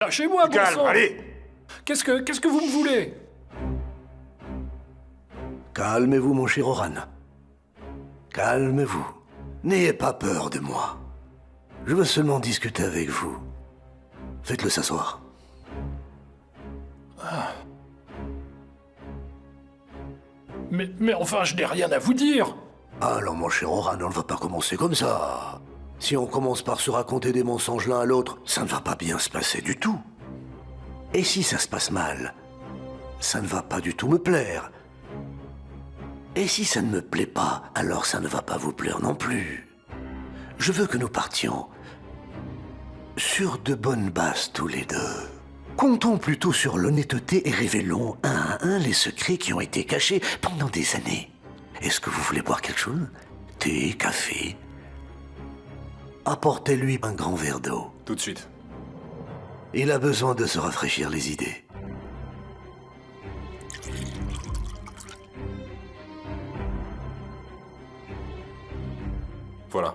Lâchez-moi, bon Calme, sang. allez! Qu'est-ce que vous me voulez? Calmez-vous, mon cher Oran. Calmez-vous. N'ayez pas peur de moi. Je veux seulement discuter avec vous. Faites-le s'asseoir. Mais enfin, je n'ai rien à vous dire. Alors, mon cher Oran, on ne va pas commencer comme ça. Si on commence par se raconter des mensonges l'un à l'autre, ça ne va pas bien se passer du tout. Et si ça se passe mal, ça ne va pas du tout me plaire. Et si ça ne me plaît pas, alors ça ne va pas vous plaire non plus. Je veux que nous partions sur de bonnes bases tous les deux. Comptons plutôt sur l'honnêteté et révélons un à un les secrets qui ont été cachés pendant des années. Est-ce que vous voulez boire quelque chose? Thé, café? Apportez-lui un grand verre d'eau. Tout de suite. Il a besoin de se rafraîchir les idées. Voilà.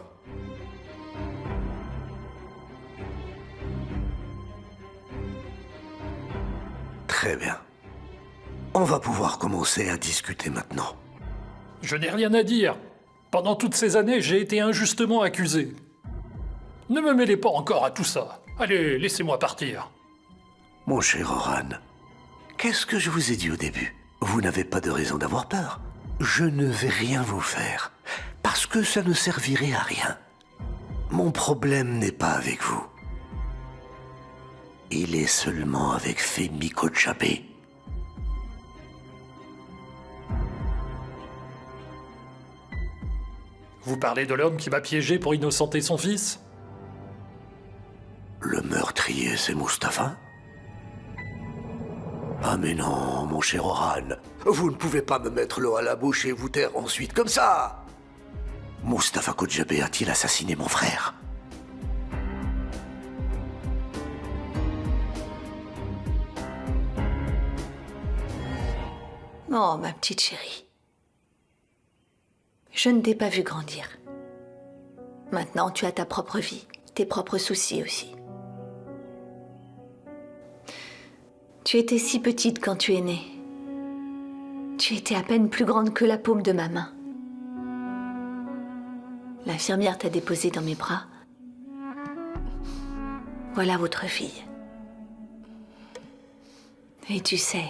Très bien. On va pouvoir commencer à discuter maintenant. Je n'ai rien à dire. Pendant toutes ces années, j'ai été injustement accusé. Ne me mêlez pas encore à tout ça. Allez, laissez-moi partir. Mon cher Oran, qu'est-ce que je vous ai dit au début? Vous n'avez pas de raison d'avoir peur. Je ne vais rien vous faire, parce que ça ne servirait à rien. Mon problème n'est pas avec vous. Il est seulement avec Femi Kojabe. Vous parlez de l'homme qui m'a piégé pour innocenter son fils? Le meurtrier, c'est Mustapha? Ah mais non, mon cher Oran. Vous ne pouvez pas me mettre l'eau à la bouche et vous taire ensuite comme ça. Mustapha Kojabe a-t-il assassiné mon frère? Oh, ma petite chérie. Je ne t'ai pas vu grandir. Maintenant, tu as ta propre vie, tes propres soucis aussi. Tu étais si petite quand tu es née. Tu étais à peine plus grande que la paume de ma main. L'infirmière t'a déposée dans mes bras. Voilà votre fille. Et tu sais,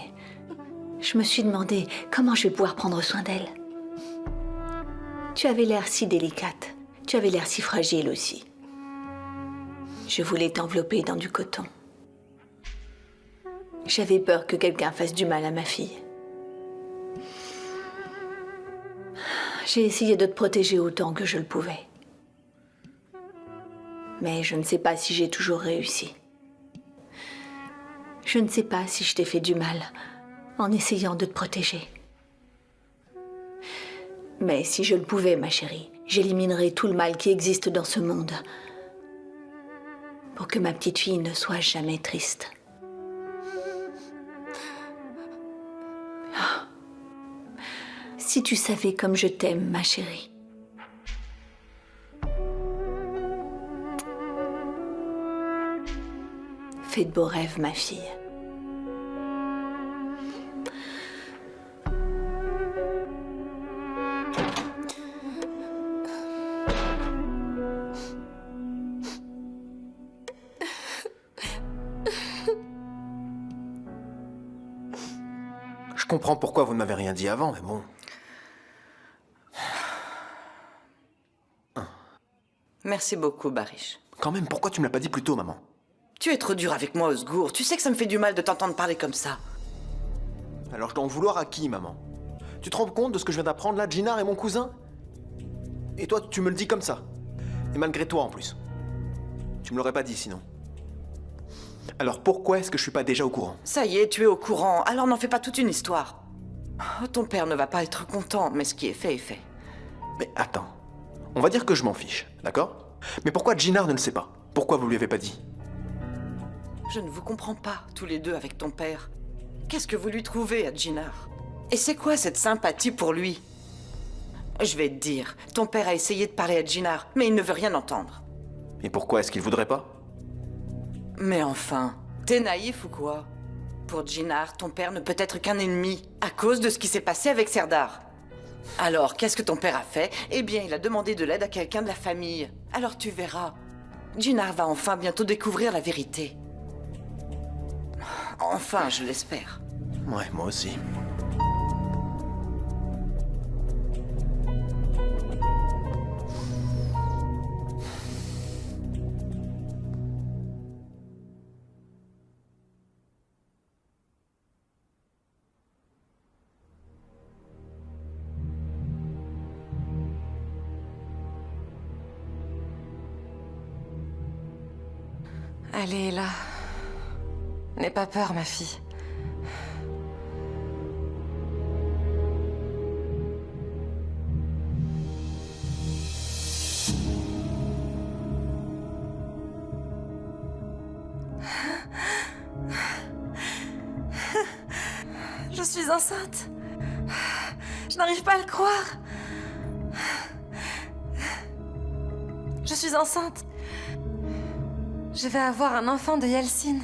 je me suis demandé comment je vais pouvoir prendre soin d'elle. Tu avais l'air si délicate. Tu avais l'air si fragile aussi. Je voulais t'envelopper dans du coton. J'avais peur que quelqu'un fasse du mal à ma fille. J'ai essayé de te protéger autant que je le pouvais. Mais je ne sais pas si j'ai toujours réussi. Je ne sais pas si je t'ai fait du mal en essayant de te protéger. Mais si je le pouvais, ma chérie, j'éliminerais tout le mal qui existe dans ce monde pour que ma petite fille ne soit jamais triste. Oh. Si tu savais comme je t'aime, ma chérie. Fais de beaux rêves, ma fille. Je comprends pourquoi vous ne m'avez rien dit avant, mais bon. Merci beaucoup, Barish. Quand même, pourquoi tu me l'as pas dit plus tôt, maman? Tu es trop dur avec moi, Osgour. Tu sais que ça me fait du mal de t'entendre parler comme ça. Alors je dois en vouloir à qui, maman? Tu te rends compte de ce que je viens d'apprendre là, Jinar et mon cousin? Et toi, tu me le dis comme ça. Et malgré toi, en plus. Tu me l'aurais pas dit, sinon. Alors pourquoi est-ce que je suis pas déjà au courant? Ça y est, tu es au courant, alors n'en fais pas toute une histoire. Oh, ton père ne va pas être content, mais ce qui est fait est fait. Mais attends. On va dire que je m'en fiche, d'accord? Mais pourquoi Jinar ne le sait pas? Pourquoi vous lui avez pas dit? Je ne vous comprends pas, tous les deux, avec ton père. Qu'est-ce que vous lui trouvez à Jinar? Et c'est quoi cette sympathie pour lui? Je vais te dire, ton père a essayé de parler à Jinar, mais il ne veut rien entendre. Et pourquoi est-ce qu'il voudrait pas? Mais enfin, T'es naïf ou quoi? Pour Jinar, ton père ne peut être qu'un ennemi, à cause de ce qui s'est passé avec Serdar. Alors, qu'est-ce que ton père a fait? Eh bien, il a demandé de l'aide à quelqu'un de la famille. Alors tu verras. Jinar va enfin bientôt découvrir la vérité. Enfin, je l'espère. Ouais, moi aussi. Allez, là. N'aie pas peur, ma fille. Je suis enceinte. Je n'arrive pas à le croire. Je suis enceinte. Je vais avoir un enfant de Yeltsin.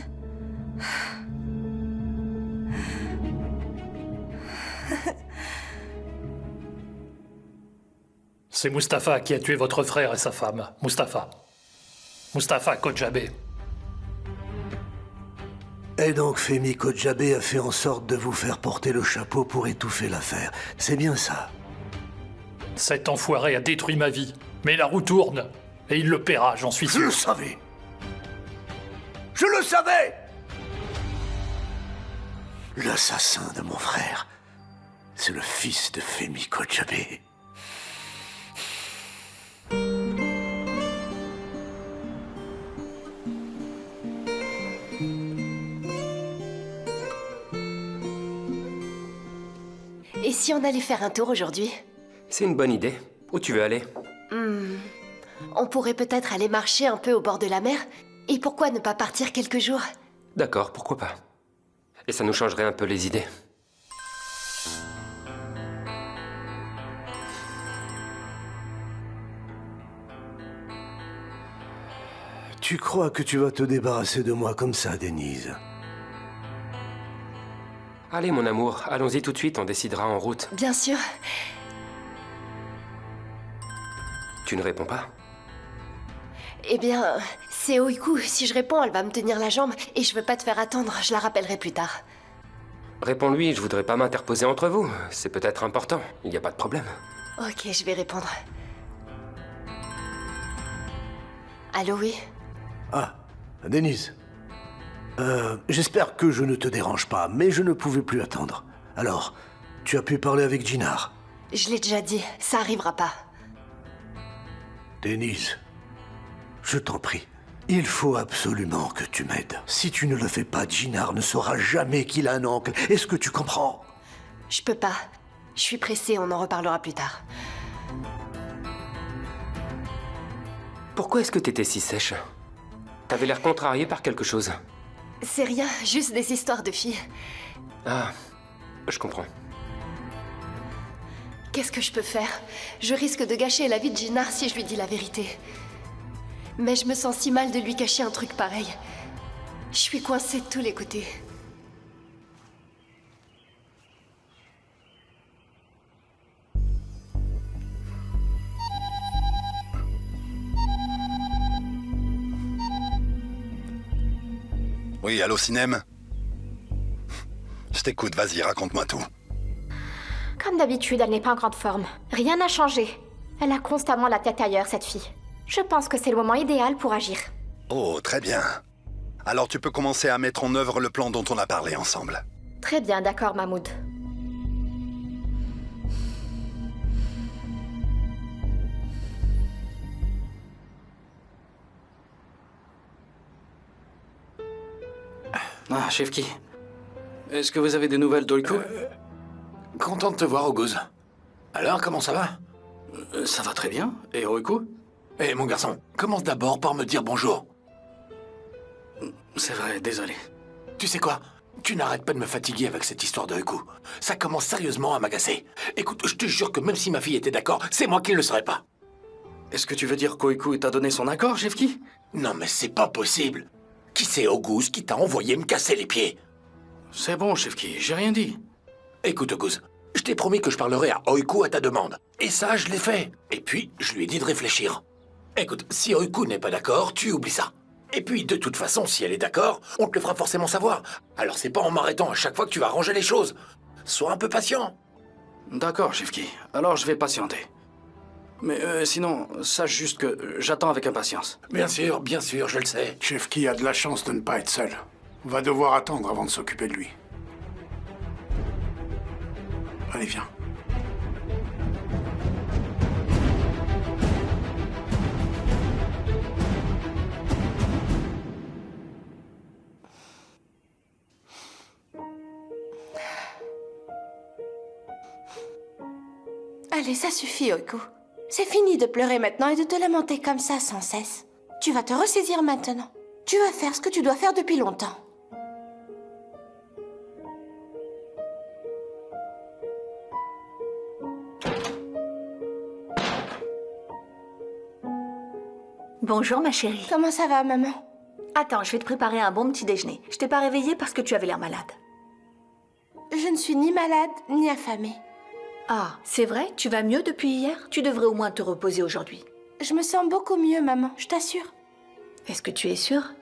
C'est Mustapha qui a tué votre frère et sa femme. Mustapha. Mustapha Kodjabé. Et donc Femi Kodjabé a fait en sorte de vous faire porter le chapeau pour étouffer l'affaire. C'est bien ça. Cet enfoiré a détruit ma vie. Mais la roue tourne. Et il le paiera, j'en suis Je sûr. le savais. Je le savais! L'assassin de mon frère, c'est le fils de Femi Kodjabé. Et si on allait faire un tour aujourd'hui? C'est une bonne idée. Où tu veux aller? On pourrait peut-être aller marcher un peu au bord de la mer. Et pourquoi ne pas partir quelques jours? D'accord, pourquoi pas. Et ça nous changerait un peu les idées. Tu crois que tu vas te débarrasser de moi comme ça, Denise? Allez, mon amour, allons-y tout de suite, on décidera en route. Bien sûr. Tu ne réponds pas? Eh bien, c'est Oiku. Si je réponds, elle va me tenir la jambe. Et je veux pas te faire attendre, je la rappellerai plus tard. Réponds-lui, je voudrais pas m'interposer entre vous. C'est peut-être important, il n'y a pas de problème. Ok, je vais répondre. Allô, oui? Ah, Denise. J'espère que je ne te dérange pas, mais je ne pouvais plus attendre. Alors, tu as pu parler avec Jinar? Je l'ai déjà dit, ça arrivera pas. Denise, je t'en prie. Il faut absolument que tu m'aides. Si tu ne le fais pas, Jinar ne saura jamais qu'il a un oncle. Est-ce que tu comprends? Je peux pas. Je suis pressée, on en reparlera plus tard. Pourquoi est-ce que t'étais si sèche? T'avais l'air contrariée par quelque chose. C'est rien, juste des histoires de filles. Ah, je comprends. Qu'est-ce que je peux faire? Je risque de gâcher la vie de Jinar si je lui dis la vérité. Mais je me sens si mal de lui cacher un truc pareil. Je suis coincée de tous les côtés. Oui, allô, Cinem? Je t'écoute, vas-y, raconte-moi tout. Comme d'habitude, elle n'est pas en grande forme. Rien n'a changé. Elle a constamment la tête ailleurs, cette fille. Je pense que c'est le moment idéal pour agir. Oh, très bien. Alors tu peux commencer à mettre en œuvre le plan dont on a parlé ensemble. Très bien, d'accord, Mahmoud. Ah, Chefki. Est-ce que vous avez des nouvelles d'Oiku? Content de te voir, Oguz. Alors, comment ça va? Ça va très bien. Et Oiku? Eh, mon garçon, commence d'abord par me dire bonjour. C'est vrai, désolé. Tu sais quoi? Tu n'arrêtes pas de me fatiguer avec cette histoire de Oiku. Ça commence sérieusement à m'agacer. Écoute, je te jure que même si ma fille était d'accord, c'est moi qui ne le serais pas. Est-ce que tu veux dire qu'Oiku t'a donné son accord, Chefki? Non, mais c'est pas possible. Qui c'est Auguste qui t'a envoyé me casser les pieds? C'est bon, Chefki, j'ai rien dit. Écoute, Auguste, je t'ai promis que je parlerai à Oiku à ta demande. Et ça, je l'ai fait. Et puis, je lui ai dit de réfléchir. Écoute, si Oiku n'est pas d'accord, tu oublies ça. Et puis, de toute façon, si elle est d'accord, on te le fera forcément savoir. Alors c'est pas en m'arrêtant à chaque fois que tu vas arranger les choses. Sois un peu patient. D'accord, Chefki. Alors je vais patienter. Mais sinon, sache juste que j'attends avec impatience. Bien sûr, je le sais. Chefki a de la chance de ne pas être seul. On va devoir attendre avant de s'occuper de lui. Allez, viens. Allez, ça suffit, Oiku. C'est fini de pleurer maintenant et de te lamenter comme ça sans cesse. Tu vas te ressaisir maintenant. Tu vas faire ce que tu dois faire depuis longtemps. Bonjour, ma chérie. Comment ça va, maman? Attends, je vais te préparer un bon petit déjeuner. Je t'ai pas réveillée parce que tu avais l'air malade. Je ne suis ni malade, ni affamée. Ah, c'est vrai? Tu vas mieux depuis hier? Tu devrais au moins te reposer aujourd'hui. Je me sens beaucoup mieux, maman, je t'assure. Est-ce que tu es sûre?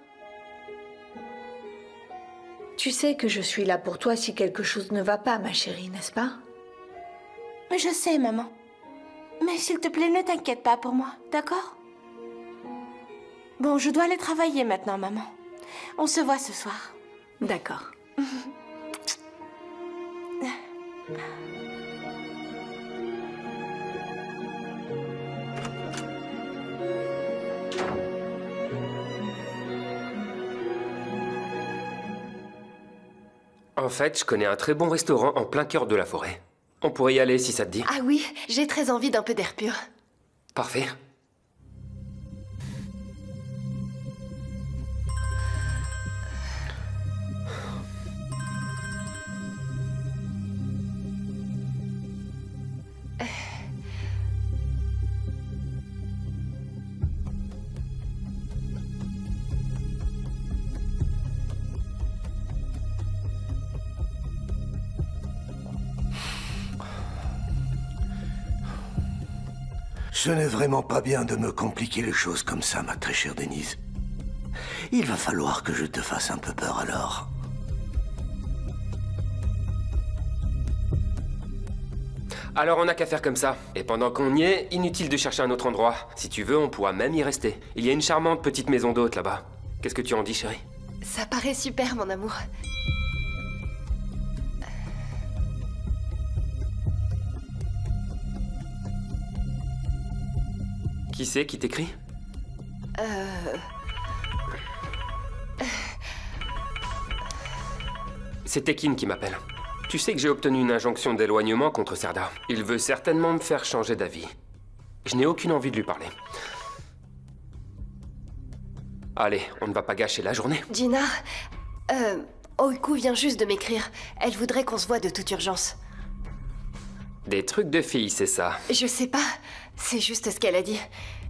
Tu sais que je suis là pour toi si quelque chose ne va pas, ma chérie, n'est-ce pas? Je sais, maman. Mais s'il te plaît, ne t'inquiète pas pour moi, d'accord? Bon, je dois aller travailler maintenant, maman. On se voit ce soir. D'accord. En fait, je connais un très bon restaurant en plein cœur de la forêt. On pourrait y aller si ça te dit. Ah oui, j'ai très envie d'un peu d'air pur. Parfait. Ce n'est vraiment pas bien de me compliquer les choses comme ça, ma très chère Denise. Il va falloir que je te fasse un peu peur alors. Alors on n'a qu'à faire comme ça. Et pendant qu'on y est, inutile de chercher un autre endroit. Si tu veux, on pourra même y rester. Il y a une charmante petite maison d'hôte là-bas. Qu'est-ce que tu en dis, chérie? Ça paraît super, mon amour. Qui c'est qui t'écrit? C'est Tekin qui m'appelle. Tu sais que j'ai obtenu une injonction d'éloignement contre Serda. Il veut certainement me faire changer d'avis. Je n'ai aucune envie de lui parler. Allez, on ne va pas gâcher la journée. Gina, Oiku vient juste de m'écrire. Elle voudrait qu'on se voie de toute urgence. Des trucs de filles, c'est ça. Je sais pas, c'est juste ce qu'elle a dit.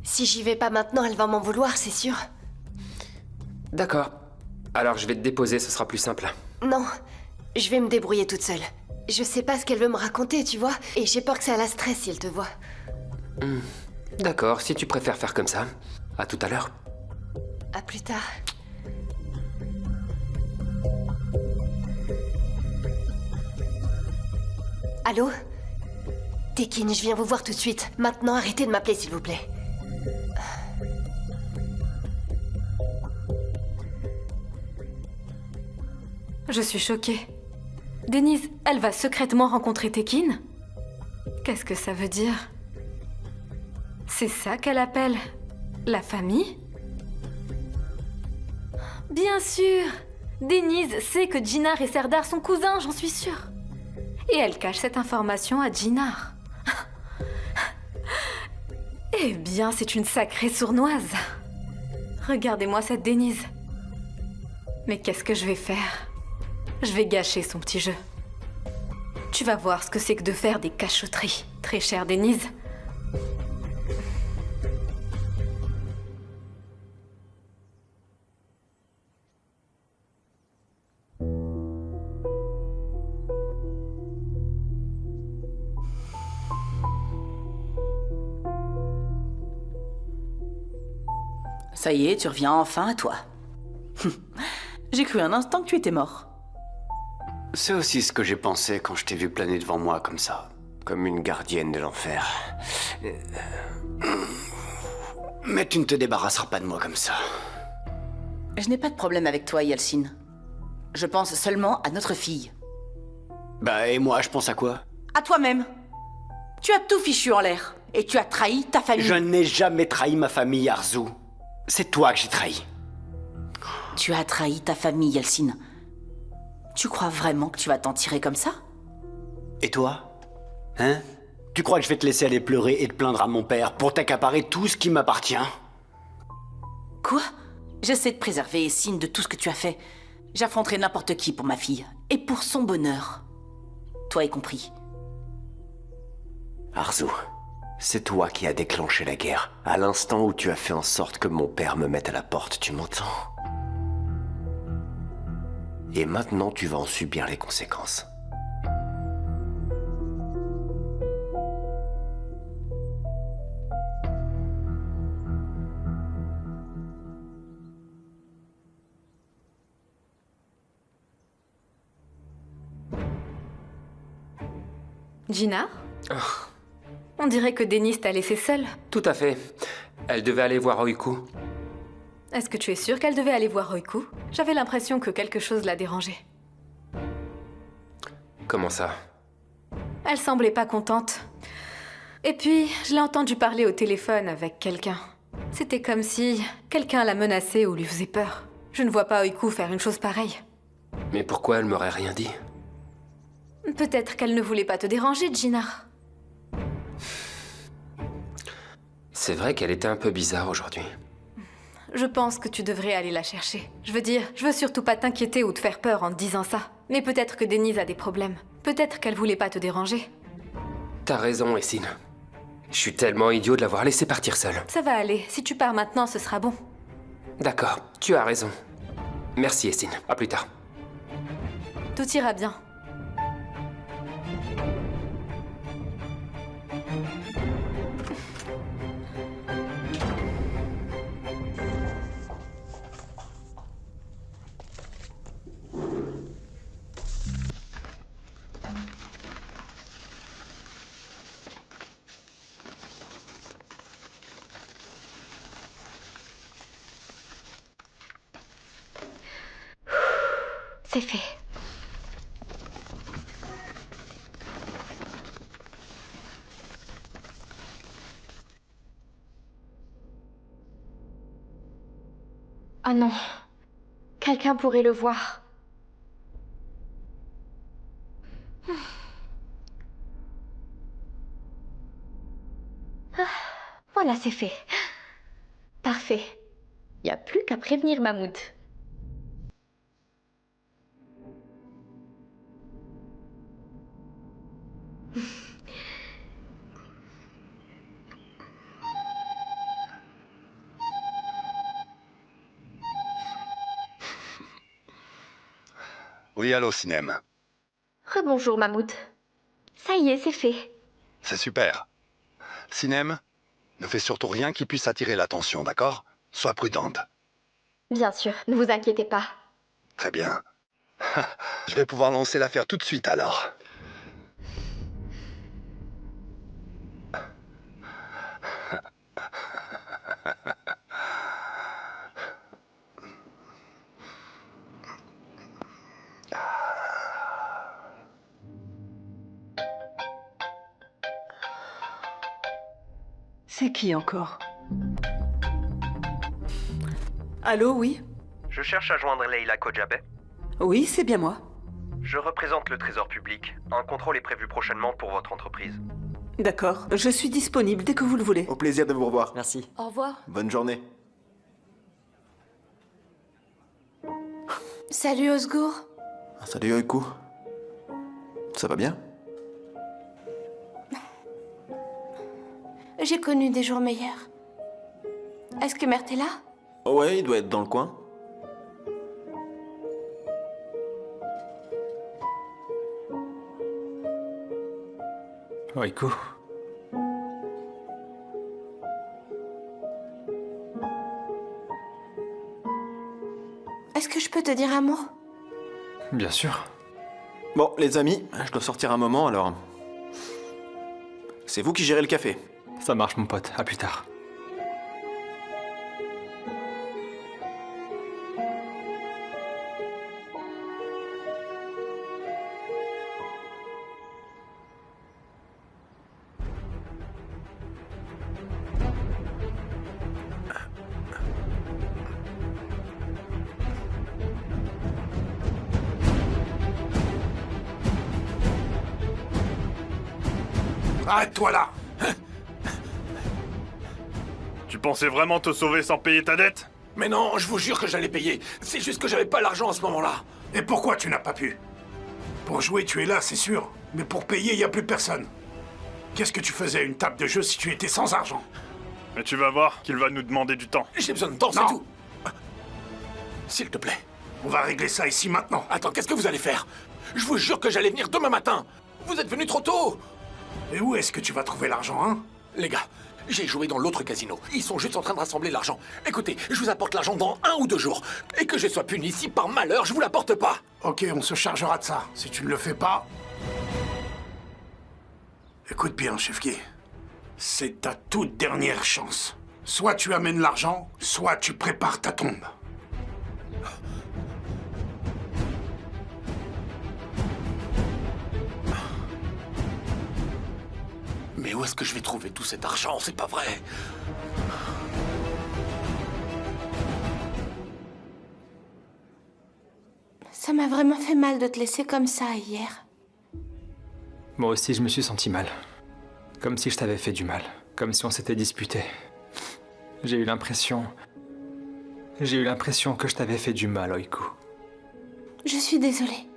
Si j'y vais pas maintenant, elle va m'en vouloir, c'est sûr. D'accord. Alors je vais te déposer, ce sera plus simple. Non, je vais me débrouiller toute seule. Je sais pas ce qu'elle veut me raconter, tu vois, et j'ai peur que ça la stresse si elle te voit. D'accord, si tu préfères faire comme ça. À tout à l'heure. À plus tard. Allô? Tekin, je viens vous voir tout de suite. Maintenant, arrêtez de m'appeler, s'il vous plaît. Je suis choquée. Denise, elle va secrètement rencontrer Tekin? Qu'est-ce que ça veut dire? C'est ça qu'elle appelle la famille? Bien sûr! Denise sait que Jinnar et Serdar sont cousins, j'en suis sûre. Et elle cache cette information à Jinnar. Eh bien, c'est une sacrée sournoise. Regardez-moi cette Denise. Mais qu'est-ce que je vais faire? Je vais gâcher son petit jeu. Tu vas voir ce que c'est que de faire des cachotteries, très chère Denise. Ça y est, tu reviens enfin à toi. J'ai cru un instant que tu étais mort. C'est aussi ce que j'ai pensé quand je t'ai vu planer devant moi comme ça. Comme une gardienne de l'enfer. Mais tu ne te débarrasseras pas de moi comme ça. Je n'ai pas de problème avec toi, Yeltsin. Je pense seulement à notre fille. Bah et moi, je pense à quoi? À toi-même. Tu as tout fichu en l'air. Et tu as trahi ta famille. Je n'ai jamais trahi ma famille, Arzu. C'est toi que j'ai trahi. Tu as trahi ta famille, Yeltsin. Tu crois vraiment que tu vas t'en tirer comme ça? Et toi? Hein? Tu crois que je vais te laisser aller pleurer et te plaindre à mon père pour t'accaparer tout ce qui m'appartient? Quoi? J'essaie de préserver Essine de tout ce que tu as fait. J'affronterai n'importe qui pour ma fille. Et pour son bonheur. Toi y compris. Arzu, c'est toi qui as déclenché la guerre. À l'instant où tu as fait en sorte que mon père me mette à la porte, tu m'entends? Et maintenant, tu vas en subir les conséquences. Gina? Oh. On dirait que Denise t'a laissé seule. Tout à fait. Elle devait aller voir Oiku. Est-ce que tu es sûre qu'elle devait aller voir Oiku? J'avais l'impression que quelque chose la dérangeait. Comment ça? Elle semblait pas contente. Et puis, je l'ai entendue parler au téléphone avec quelqu'un. C'était comme si quelqu'un la menaçait ou lui faisait peur. Je ne vois pas Oiku faire une chose pareille. Mais pourquoi elle m'aurait rien dit? Peut-être qu'elle ne voulait pas te déranger, Gina. C'est vrai qu'elle était un peu bizarre aujourd'hui. Je pense que tu devrais aller la chercher. Je veux surtout pas t'inquiéter ou te faire peur en te disant ça. Mais peut-être que Denise a des problèmes. Peut-être qu'elle voulait pas te déranger. T'as raison, Essine. Je suis tellement idiot de l'avoir laissé partir seule. Ça va aller. Si tu pars maintenant, ce sera bon. D'accord, tu as raison. Merci, Essine. À plus tard. Tout ira bien. C'est fait. Oh non. Quelqu'un pourrait le voir. Ah, voilà, c'est fait. Parfait. Il n'y a plus qu'à prévenir Mahmoud. Oui, allô, Sinem. Rebonjour Mahmoud. Ça y est, c'est fait. C'est super. Sinem, ne fais surtout rien qui puisse attirer l'attention, d'accord? Sois prudente. Bien sûr, ne vous inquiétez pas. Très bien. Je vais pouvoir lancer l'affaire tout de suite, alors. C'est qui encore? Allô, oui? Je cherche à joindre Leila Kojabeh. Oui, c'est bien moi. Je représente le Trésor public. Un contrôle est prévu prochainement pour votre entreprise. D'accord, je suis disponible dès que vous le voulez. Au plaisir de vous revoir. Merci. Au revoir. Bonne journée. Salut Osgour. Salut Oiku. Ça va bien? J'ai connu des jours meilleurs. Est-ce que Mert est là? Oh ouais, il doit être dans le coin. Oiku. peux te dire un mot? Bien sûr. Bon, les amis, je dois sortir un moment, alors... C'est vous qui gérez le café. Ça marche, mon pote. À plus tard. Arrête-toi là! Tu pensais vraiment te sauver sans payer ta dette? Mais non, je vous jure que j'allais payer. C'est juste que j'avais pas l'argent à ce moment-là. Et pourquoi tu n'as pas pu? Pour jouer, tu es là, c'est sûr. Mais pour payer, il n'y a plus personne. Qu'est-ce que tu faisais à une table de jeu si tu étais sans argent? Mais tu vas voir qu'il va nous demander du temps. J'ai besoin de temps, c'est tout. S'il te plaît. On va régler ça ici maintenant. Attends, qu'est-ce que vous allez faire? Je vous jure que j'allais venir demain matin. Vous êtes venus trop tôt. Et où est-ce que tu vas trouver l'argent, hein? Les gars, j'ai joué dans l'autre casino. Ils sont juste en train de rassembler l'argent. Écoutez, je vous apporte l'argent dans 1 ou 2 jours. Et que je sois puni si par malheur je vous l'apporte pas. Ok, on se chargera de ça. Si tu ne le fais pas... Écoute bien, Chefki. C'est ta toute dernière chance. Soit tu amènes l'argent, soit tu prépares ta tombe. Mais où est-ce que je vais trouver tout cet argent? C'est pas vrai. Ça m'a vraiment fait mal de te laisser comme ça hier. Moi aussi, je me suis senti mal. Comme si je t'avais fait du mal. Comme si on s'était disputé. J'ai eu l'impression que je t'avais fait du mal, Oiku. Je suis désolée.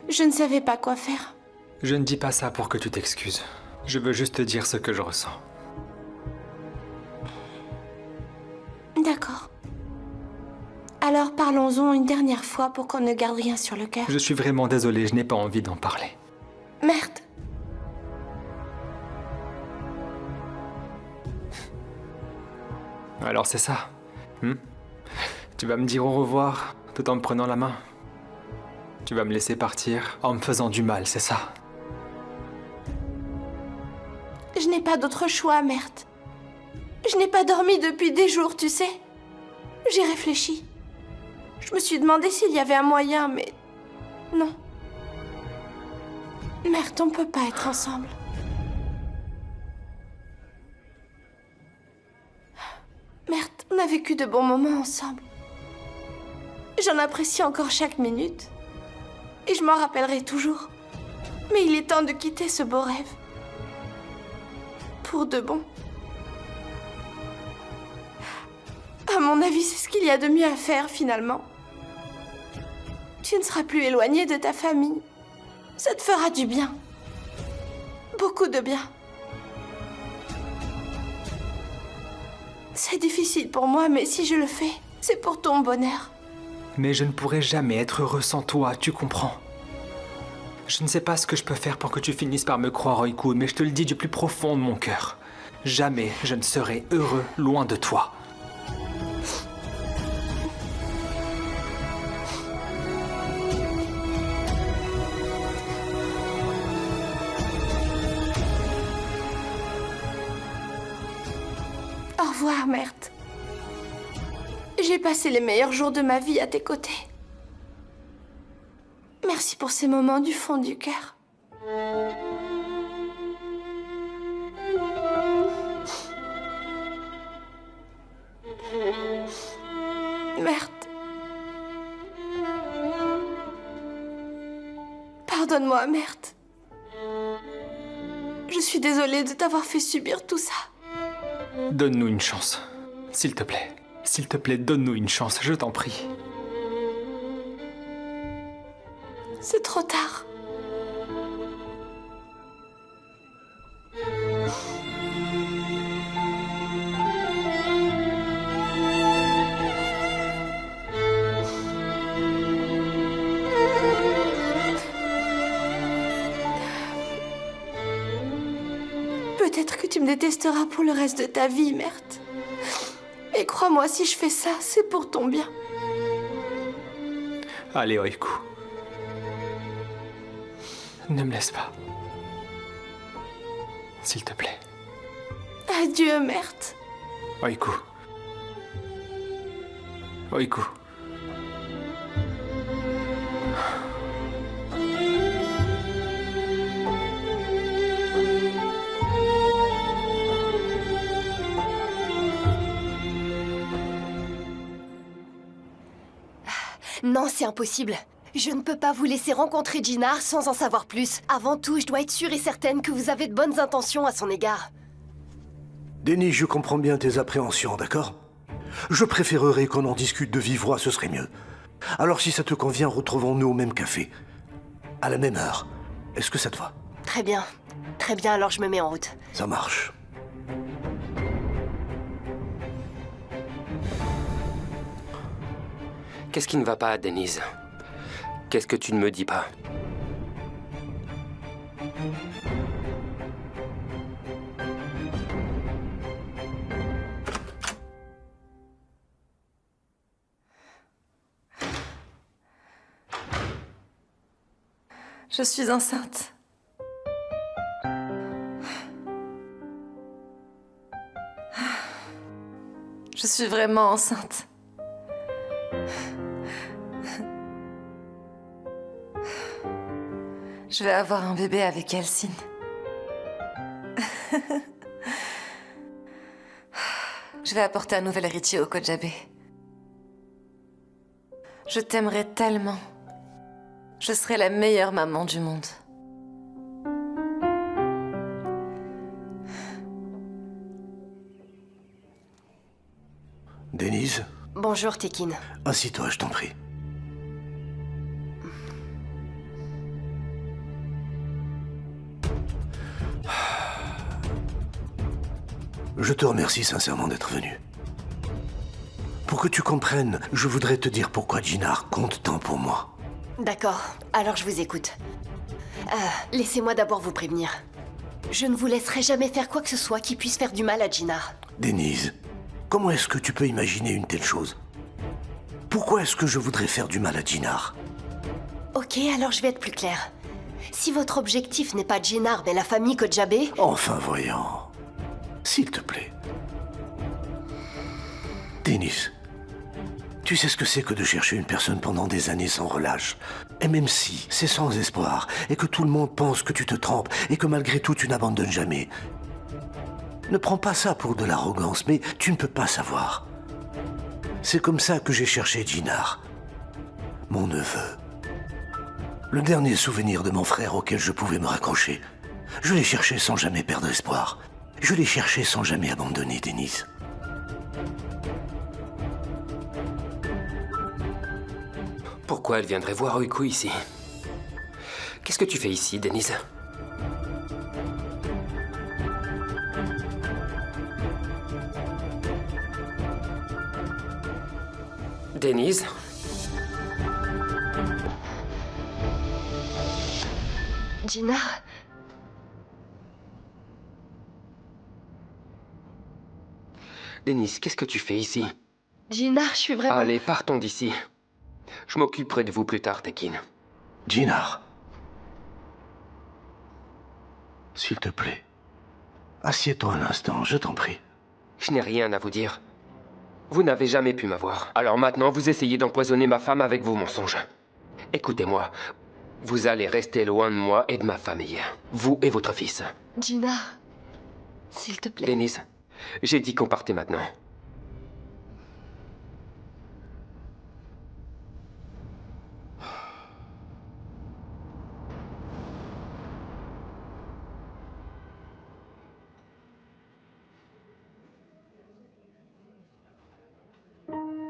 Je ne savais pas quoi faire. Je ne dis pas ça pour que tu t'excuses. Je veux juste te dire ce que je ressens. D'accord. Alors parlons-en une dernière fois pour qu'on ne garde rien sur le cœur. Je suis vraiment désolé, je n'ai pas envie d'en parler. Merde. Alors c'est ça, Tu vas me dire au revoir tout en me prenant la main. Tu vas me laisser partir en me faisant du mal, c'est ça? Je n'ai pas d'autre choix, merde. Je n'ai pas dormi depuis des jours, tu sais. J'ai réfléchi. Je me suis demandé s'il y avait un moyen, mais... non. Merde, on peut pas être ensemble. Merde, on a vécu de bons moments ensemble. J'en apprécie encore chaque minute. Et je m'en rappellerai toujours. Mais il est temps de quitter ce beau rêve. Pour de bon. À mon avis, c'est ce qu'il y a de mieux à faire, finalement. Tu ne seras plus éloigné de ta famille. Ça te fera du bien. Beaucoup de bien. C'est difficile pour moi, mais si je le fais, c'est pour ton bonheur. Mais je ne pourrai jamais être heureux sans toi, tu comprends? Je ne sais pas ce que je peux faire pour que tu finisses par me croire, Oiku, mais je te le dis du plus profond de mon cœur. Jamais je ne serai heureux loin de toi. Au revoir, merde. J'ai passé les meilleurs jours de ma vie à tes côtés. Merci pour ces moments du fond du cœur. Merde. Pardonne-moi, merde. Je suis désolée de t'avoir fait subir tout ça. Donne-nous une chance, s'il te plaît. S'il te plaît, donne-nous une chance, je t'en prie. C'est trop tard. Peut-être que tu me détesteras pour le reste de ta vie, merde. Et crois-moi, si je fais ça, c'est pour ton bien. Allez, Oiku. Ne me laisse pas. S'il te plaît. Adieu, Mert. Oiku. Oiku. Non, c'est impossible. Je ne peux pas vous laisser rencontrer Jinnar sans en savoir plus. Avant tout, je dois être sûre et certaine que vous avez de bonnes intentions à son égard. Denis, je comprends bien tes appréhensions, d'accord? Je préférerais qu'on en discute de vive voix, ce serait mieux. Alors si ça te convient, retrouvons-nous au même café. À la même heure. Est-ce que ça te va? Très bien. Très bien, alors je me mets en route. Ça marche. Qu'est-ce qui ne va pas, Denise? Qu'est-ce que tu ne me dis pas? Je suis enceinte. Je suis vraiment enceinte. Je vais avoir un bébé avec Elsine. Je vais apporter un nouvel héritier au Kojabé. Je t'aimerai tellement. Je serai la meilleure maman du monde. Denise? Bonjour, Tekin. Assis-toi, je t'en prie. Je te remercie sincèrement d'être venu. Pour que tu comprennes, je voudrais te dire pourquoi Jinnar compte tant pour moi. D'accord, alors je vous écoute. Laissez-moi d'abord vous prévenir. Je ne vous laisserai jamais faire quoi que ce soit qui puisse faire du mal à Jinnar. Denise, comment est-ce que tu peux imaginer une telle chose? Pourquoi est-ce que je voudrais faire du mal à Jinnar? Ok, alors je vais être plus claire. Si votre objectif n'est pas Jinnar, mais la famille Kojabé... Enfin, voyons. S'il te plaît. Denise, tu sais ce que c'est que de chercher une personne pendant des années sans relâche. Et même si c'est sans espoir, et que tout le monde pense que tu te trompes, et que malgré tout tu n'abandonnes jamais. Ne prends pas ça pour de l'arrogance, mais tu ne peux pas savoir. C'est comme ça que j'ai cherché Jinnar, mon neveu. Le dernier souvenir de mon frère auquel je pouvais me raccrocher. Je l'ai cherché sans jamais perdre espoir. Je l'ai cherché sans jamais abandonner, Denise. Pourquoi elle viendrait voir Oiku ici? Qu'est-ce que tu fais ici, Denise? Denise? Jinnar? Denise, qu'est-ce que tu fais ici? Jinnar, je suis vraiment... Allez, partons d'ici. Je m'occuperai de vous plus tard, Tekin. Jinnar. S'il te plaît. Assieds-toi un instant, je t'en prie. Je n'ai rien à vous dire. Vous n'avez jamais pu m'avoir. Alors maintenant, vous essayez d'empoisonner ma femme avec vos mensonges. Écoutez-moi. Vous allez rester loin de moi et de ma famille. Vous et votre fils. Jinnar, s'il te plaît. Denise, j'ai dit qu'on partait maintenant.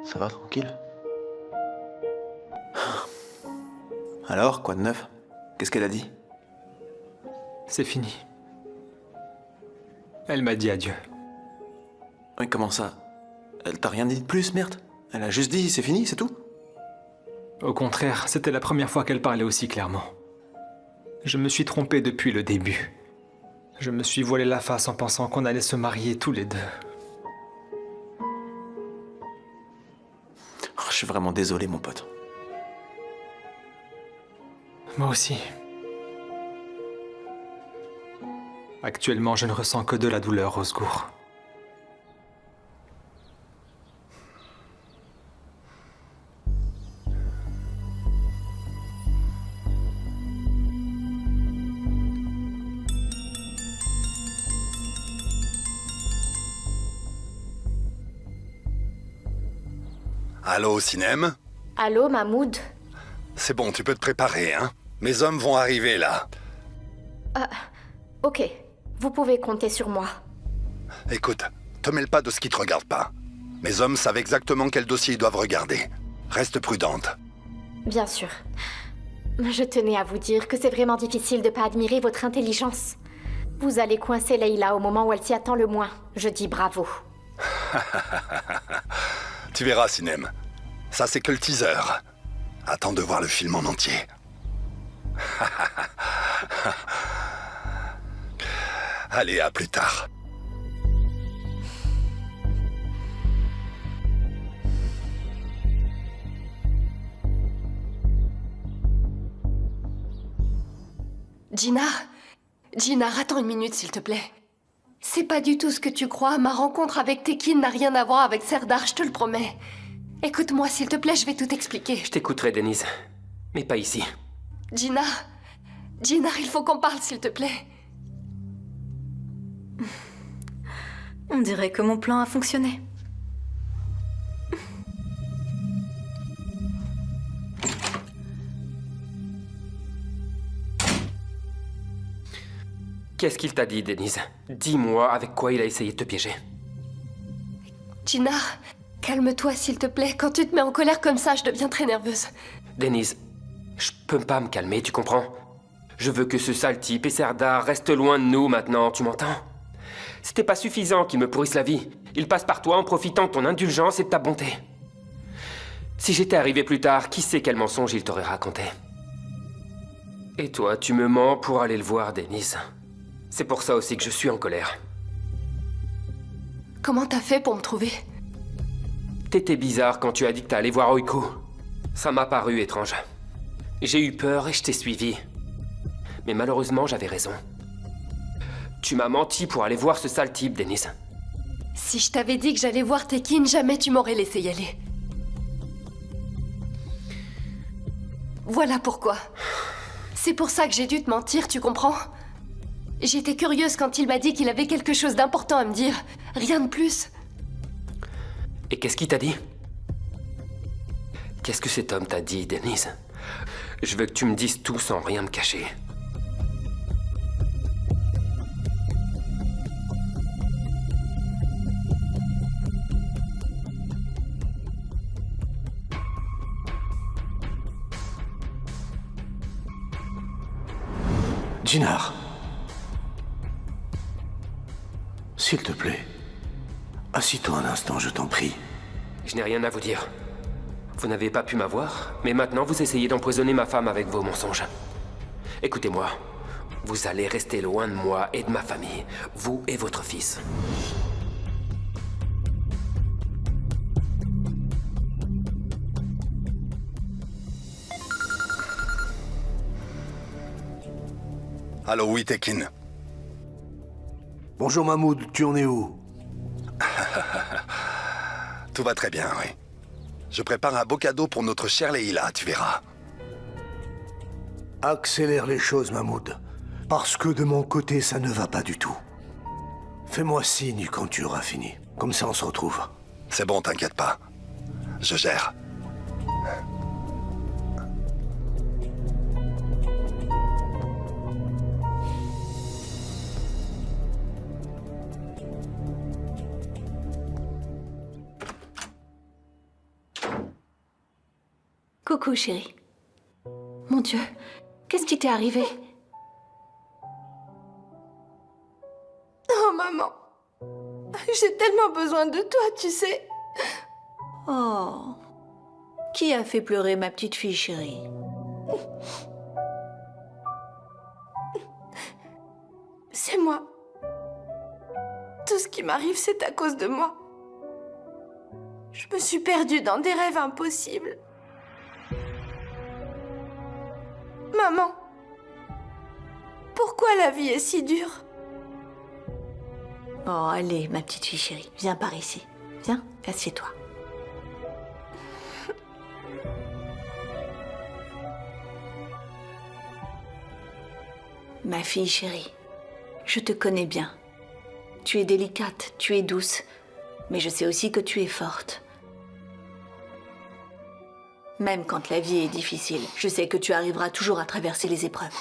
Ça va, tranquille? Alors, quoi de neuf? Qu'est-ce qu'elle a dit? C'est fini. Elle m'a dit adieu. Oui, comment ça? Elle t'a rien dit de plus, merde? Elle a juste dit c'est fini, c'est tout? Au contraire, c'était la première fois qu'elle parlait aussi clairement. Je me suis trompé depuis le début. Je me suis voilé la face en pensant qu'on allait se marier tous les deux. Oh, je suis vraiment désolé, mon pote. Moi aussi. Actuellement, je ne ressens que de la douleur, au secours. Allô, Sinem? Allô, Mahmoud? C'est bon, tu peux te préparer, hein? Mes hommes vont arriver, là. Ok, vous pouvez compter sur moi. Écoute, te mêle pas de ce qui te regarde pas. Mes hommes savent exactement quel dossier ils doivent regarder. Reste prudente. Bien sûr. Je tenais à vous dire que c'est vraiment difficile de pas admirer votre intelligence. Vous allez coincer Leila au moment où elle s'y attend le moins. Je dis bravo. Tu verras, Sinem. Ça, c'est que le teaser. Attends de voir le film en entier. Allez, à plus tard. Jinar, attends une minute, s'il te plaît. C'est pas du tout ce que tu crois. Ma rencontre avec Tekin n'a rien à voir avec Serdar, je te le promets. Écoute-moi, s'il te plaît, je vais tout expliquer. Je t'écouterai, Denise. Mais pas ici. Jinar, il faut qu'on parle, s'il te plaît. On dirait que mon plan a fonctionné. Qu'est-ce qu'il t'a dit, Denise? Dis-moi avec quoi il a essayé de te piéger. Jinar, calme-toi, s'il te plaît. Quand tu te mets en colère comme ça, je deviens très nerveuse. Denise, je peux pas me calmer, tu comprends? Je veux que ce sale type et Serdar restent loin de nous maintenant, tu m'entends? C'était pas suffisant qu'il me pourrisse la vie. Il passe par toi en profitant de ton indulgence et de ta bonté. Si j'étais arrivé plus tard, qui sait quel mensonge il t'aurait raconté? Et toi, tu me mens pour aller le voir, Denise. C'est pour ça aussi que je suis en colère. Comment t'as fait pour me trouver? T'étais bizarre quand tu as dit que t'allais voir Oiku. Ça m'a paru étrange. J'ai eu peur et je t'ai suivi. Mais malheureusement, j'avais raison. Tu m'as menti pour aller voir ce sale type, Denise. Si je t'avais dit que j'allais voir Tekin, jamais tu m'aurais laissé y aller. Voilà pourquoi. C'est pour ça que j'ai dû te mentir, tu comprends? J'étais curieuse quand il m'a dit qu'il avait quelque chose d'important à me dire. Rien de plus. Et qu'est-ce qu'il t'a dit? Qu'est-ce que cet homme t'a dit, Denise? Je veux que tu me dises tout sans rien me cacher. Jinar. S'il te plaît, assis-toi un instant, je t'en prie. Je n'ai rien à vous dire. Vous n'avez pas pu m'avoir, mais maintenant vous essayez d'empoisonner ma femme avec vos mensonges. Écoutez-moi, vous allez rester loin de moi et de ma famille, vous et votre fils. Allô, oui, Tekin. Bonjour Mahmoud, tu en es où? Tout va très bien, oui. Je prépare un beau cadeau pour notre chère Leila, tu verras. Accélère les choses, Mahmoud. Parce que de mon côté, ça ne va pas du tout. Fais-moi signe quand tu auras fini. Comme ça, on se retrouve. C'est bon, t'inquiète pas. Je gère. Coucou, chérie. Mon Dieu, qu'est-ce qui t'est arrivé? Oh, maman. J'ai tellement besoin de toi, tu sais. Oh. Qui a fait pleurer ma petite fille, chérie? C'est moi. Tout ce qui m'arrive, c'est à cause de moi. Je me suis perdue dans des rêves impossibles. Maman, Pourquoi la vie est si dure? Oh, allez, ma petite fille chérie, viens par ici. Viens, assieds-toi. Ma fille chérie, je te connais bien. Tu es délicate, tu es douce, mais je sais aussi que tu es forte. Même quand la vie est difficile, je sais que tu arriveras toujours à traverser les épreuves.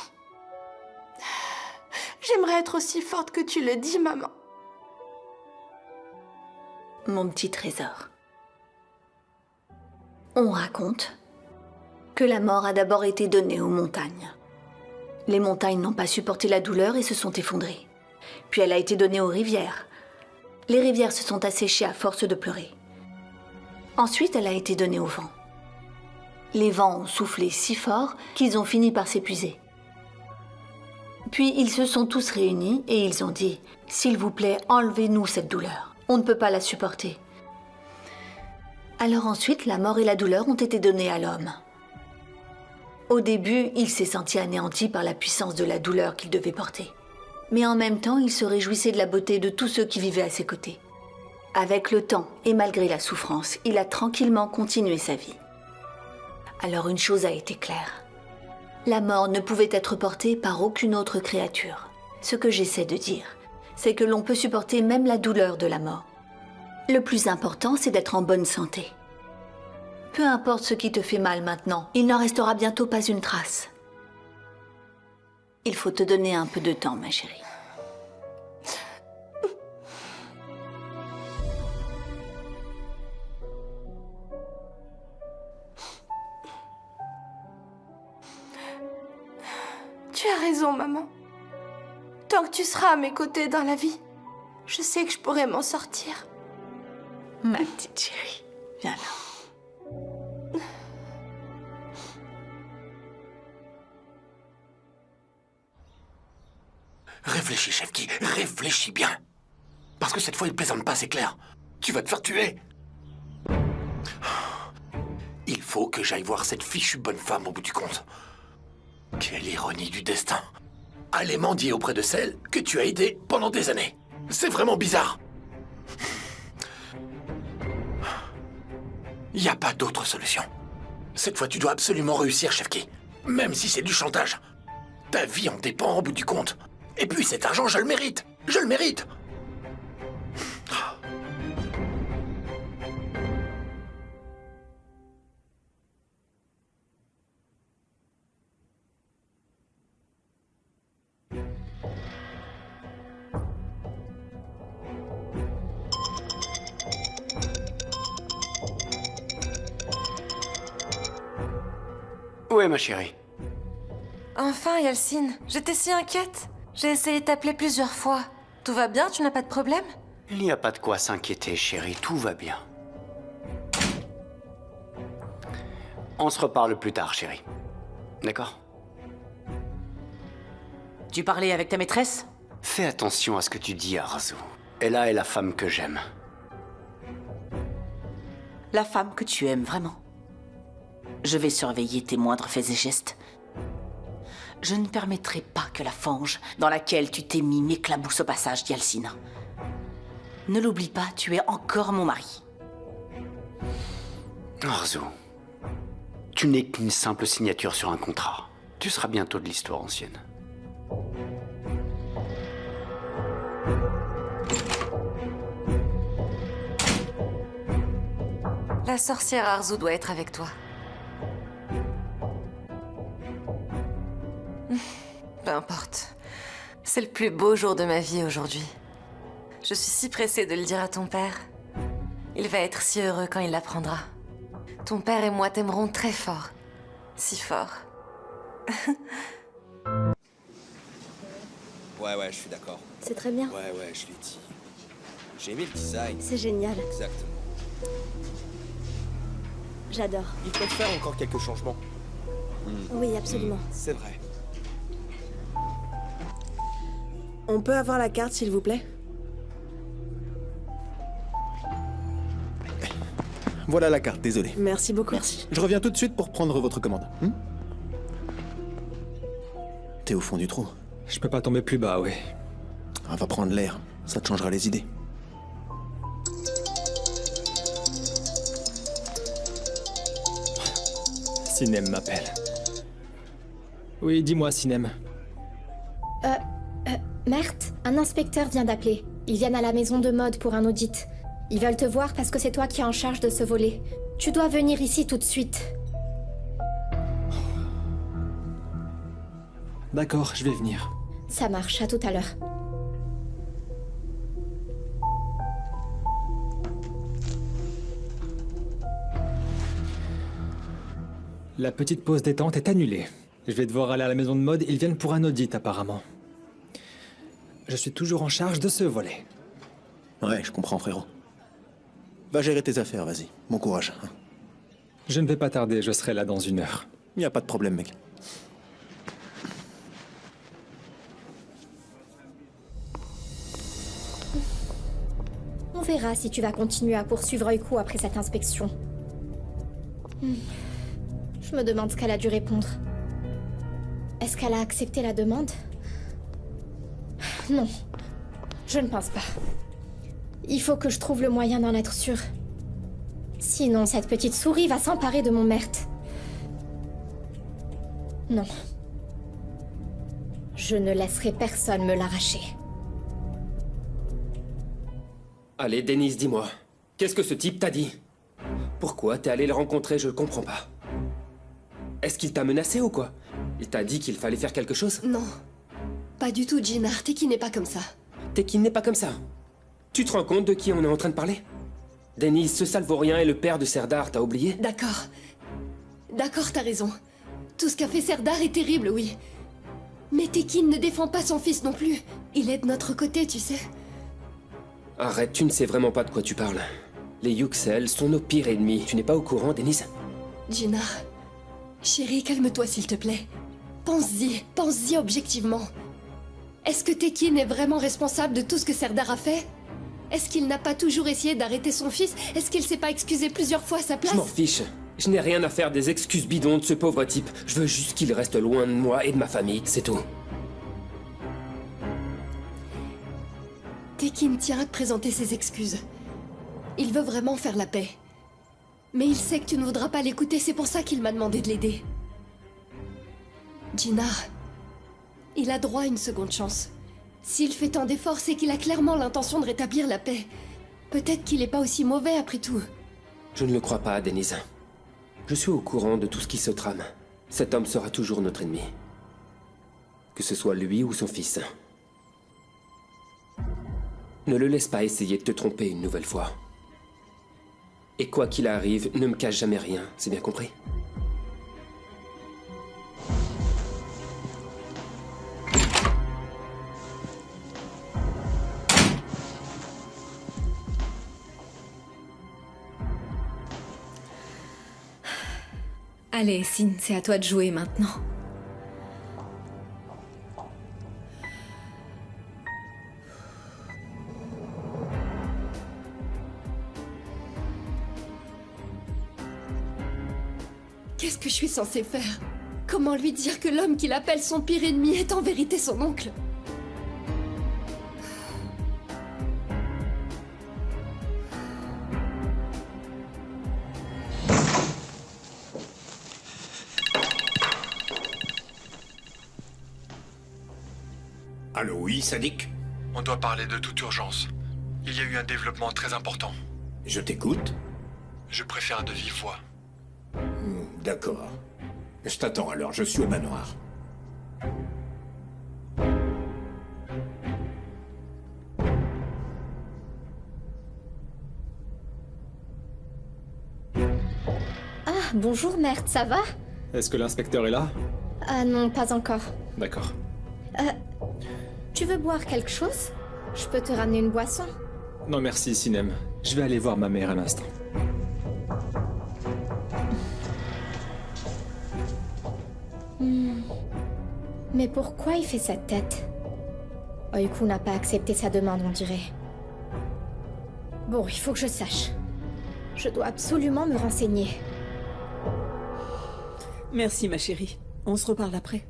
J'aimerais être aussi forte que tu le dis, maman. Mon petit trésor. On raconte que la mort a d'abord été donnée aux montagnes. Les montagnes n'ont pas supporté la douleur et se sont effondrées. Puis elle a été donnée aux rivières. Les rivières se sont asséchées à force de pleurer. Ensuite, elle a été donnée au vent. Les vents ont soufflé si fort qu'ils ont fini par s'épuiser. Puis ils se sont tous réunis et ils ont dit « S'il vous plaît, enlevez-nous cette douleur. On ne peut pas la supporter. » Alors ensuite, la mort et la douleur ont été données à l'homme. Au début, il s'est senti anéanti par la puissance de la douleur qu'il devait porter. Mais en même temps, il se réjouissait de la beauté de tous ceux qui vivaient à ses côtés. Avec le temps, et malgré la souffrance, il a tranquillement continué sa vie. Alors une chose a été claire. La mort ne pouvait être portée par aucune autre créature. Ce que j'essaie de dire, c'est que l'on peut supporter même la douleur de la mort. Le plus important, c'est d'être en bonne santé. Peu importe ce qui te fait mal maintenant, il n'en restera bientôt pas une trace. Il faut te donner un peu de temps, ma chérie. Tu as raison, maman. Tant que tu seras à mes côtés dans la vie, je sais que je pourrai m'en sortir. Ma petite chérie, viens là. Réfléchis, Shefki, réfléchis bien. Parce que cette fois, il plaisante pas, c'est clair. Tu vas te faire tuer. Il faut que j'aille voir cette fichue bonne femme au bout du compte. Quelle ironie du destin. Aller mendier auprès de celle que tu as aidée pendant des années. C'est vraiment bizarre. Il n'y a pas d'autre solution. Cette fois, tu dois absolument réussir, Shefki. Même si c'est du chantage. Ta vie en dépend au bout du compte. Et puis cet argent, je le mérite. Je le mérite. Où est ma chérie? Enfin, Yalcine, j'étais si inquiète. J'ai essayé de t'appeler plusieurs fois. Tout va bien, tu n'as pas de problème? Il n'y a pas de quoi s'inquiéter, chérie, tout va bien. On se reparle plus tard, chérie. D'accord? Tu parlais avec ta maîtresse? Fais attention à ce que tu dis, Arzu. Ella est la femme que j'aime. La femme que tu aimes vraiment. Je vais surveiller tes moindres faits et gestes. Je ne permettrai pas que la fange dans laquelle tu t'es mis m'éclabousse au passage d'Yalcine. Ne l'oublie pas, tu es encore mon mari. Arzu, tu n'es qu'une simple signature sur un contrat. Tu seras bientôt de l'histoire ancienne. La sorcière Arzu doit être avec toi. Peu importe. C'est le plus beau jour de ma vie aujourd'hui. Je suis si pressée de le dire à ton père. Il va être si heureux quand il l'apprendra. Ton père et moi t'aimerons très fort. Si fort. Ouais, je suis d'accord. C'est très bien. Ouais, je l'ai dit. J'ai aimé le design. C'est génial. Exactement. J'adore. Ils peuvent faire encore quelques changements. Oui, absolument. C'est vrai. On peut avoir la carte, s'il vous plaît? Voilà la carte, désolé. Merci beaucoup. Merci. Je reviens tout de suite pour prendre votre commande. T'es au fond du trou. Je peux pas tomber plus bas, oui. On va prendre l'air, ça te changera les idées. Sinem m'appelle. Oui, dis-moi, Sinem. Mert, un inspecteur vient d'appeler. Ils viennent à la maison de mode pour un audit. Ils veulent te voir parce que c'est toi qui es en charge de ce volet. Tu dois venir ici tout de suite. D'accord, je vais venir. Ça marche, à tout à l'heure. La petite pause détente est annulée. Je vais devoir aller à la maison de mode, ils viennent pour un audit apparemment. Je suis toujours en charge de ce volet. Ouais, je comprends, frérot. Va gérer tes affaires, vas-y. Bon courage. Hein. Je ne vais pas tarder, je serai là dans 1 heure. Y a pas de problème, mec. On verra si tu vas continuer à poursuivre Oiku après cette inspection. Je me demande ce qu'elle a dû répondre. Est-ce qu'elle a accepté la demande? Non, je ne pense pas. Il faut que je trouve le moyen d'en être sûre. Sinon, cette petite souris va s'emparer de mon Mert. Non. Je ne laisserai personne me l'arracher. Allez, Denise, dis-moi. Qu'est-ce que ce type t'a dit? Pourquoi t'es allé le rencontrer? Je comprends pas. Est-ce qu'il t'a menacé ou quoi? Il t'a dit qu'il fallait faire quelque chose? Non. Pas du tout, Jinar. Tekin n'est pas comme ça. Tekin n'est pas comme ça. Tu te rends compte de qui on est en train de parler? Denise, ce Salvorien est le père de Serdar, t'as oublié? D'accord. D'accord, t'as raison. Tout ce qu'a fait Serdar est terrible, oui. Mais Tekin ne défend pas son fils non plus. Il est de notre côté, tu sais. Arrête, tu ne sais vraiment pas de quoi tu parles. Les Yuxel sont nos pires ennemis. Tu n'es pas au courant, Denise? Jinar, chérie, calme-toi s'il te plaît. Pense-y objectivement. Est-ce que Tekin est vraiment responsable de tout ce que Serdar a fait? Est-ce qu'il n'a pas toujours essayé d'arrêter son fils? Est-ce qu'il s'est pas excusé plusieurs fois à sa place? Je m'en fiche. Je n'ai rien à faire des excuses bidons de ce pauvre type. Je veux juste qu'il reste loin de moi et de ma famille, c'est tout. Tekin tient à te présenter ses excuses. Il veut vraiment faire la paix. Mais il sait que tu ne voudras pas l'écouter, c'est pour ça qu'il m'a demandé de l'aider. Jinar, il a droit à une seconde chance. S'il fait tant d'efforts, c'est qu'il a clairement l'intention de rétablir la paix. Peut-être qu'il n'est pas aussi mauvais après tout. Je ne le crois pas, Denise. Je suis au courant de tout ce qui se trame. Cet homme sera toujours notre ennemi. Que ce soit lui ou son fils. Ne le laisse pas essayer de te tromper une nouvelle fois. Et quoi qu'il arrive, ne me cache jamais rien, c'est bien compris? Allez, Sin, c'est à toi de jouer maintenant. Qu'est-ce que je suis censée faire? Comment lui dire que l'homme qu'il appelle son pire ennemi est en vérité son oncle? Allô, oui, Sadik? On doit parler de toute urgence. Il y a eu un développement très important. Je t'écoute. Je préfère de vive voix. D'accord. Je t'attends alors, je suis au manoir. Ah, bonjour Mert, ça va? Est-ce que l'inspecteur est là? Ah non, pas encore. D'accord. Tu veux boire quelque chose? Je peux te ramener une boisson. Non merci, Sinem. Je vais aller voir ma mère un instant. Mais pourquoi il fait cette tête? Oiku n'a pas accepté sa demande, on dirait. Bon, il faut que je sache. Je dois absolument me renseigner. Merci, ma chérie. On se reparle après.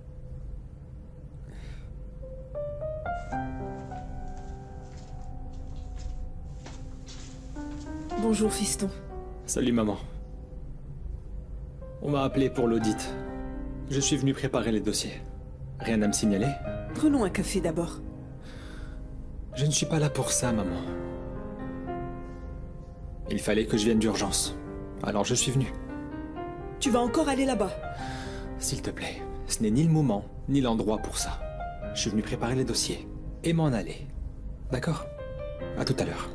Bonjour, fiston. Salut maman. On m'a appelé pour l'audit. Je suis venu préparer les dossiers. Rien à me signaler? Prenons un café d'abord. Je ne suis pas là pour ça, maman. Il fallait que je vienne d'urgence. Alors je suis venu. Tu vas encore aller là-bas? S'il te plaît, ce n'est ni le moment, ni l'endroit pour ça. Je suis venu préparer les dossiers et m'en aller. D'accord? À tout à l'heure.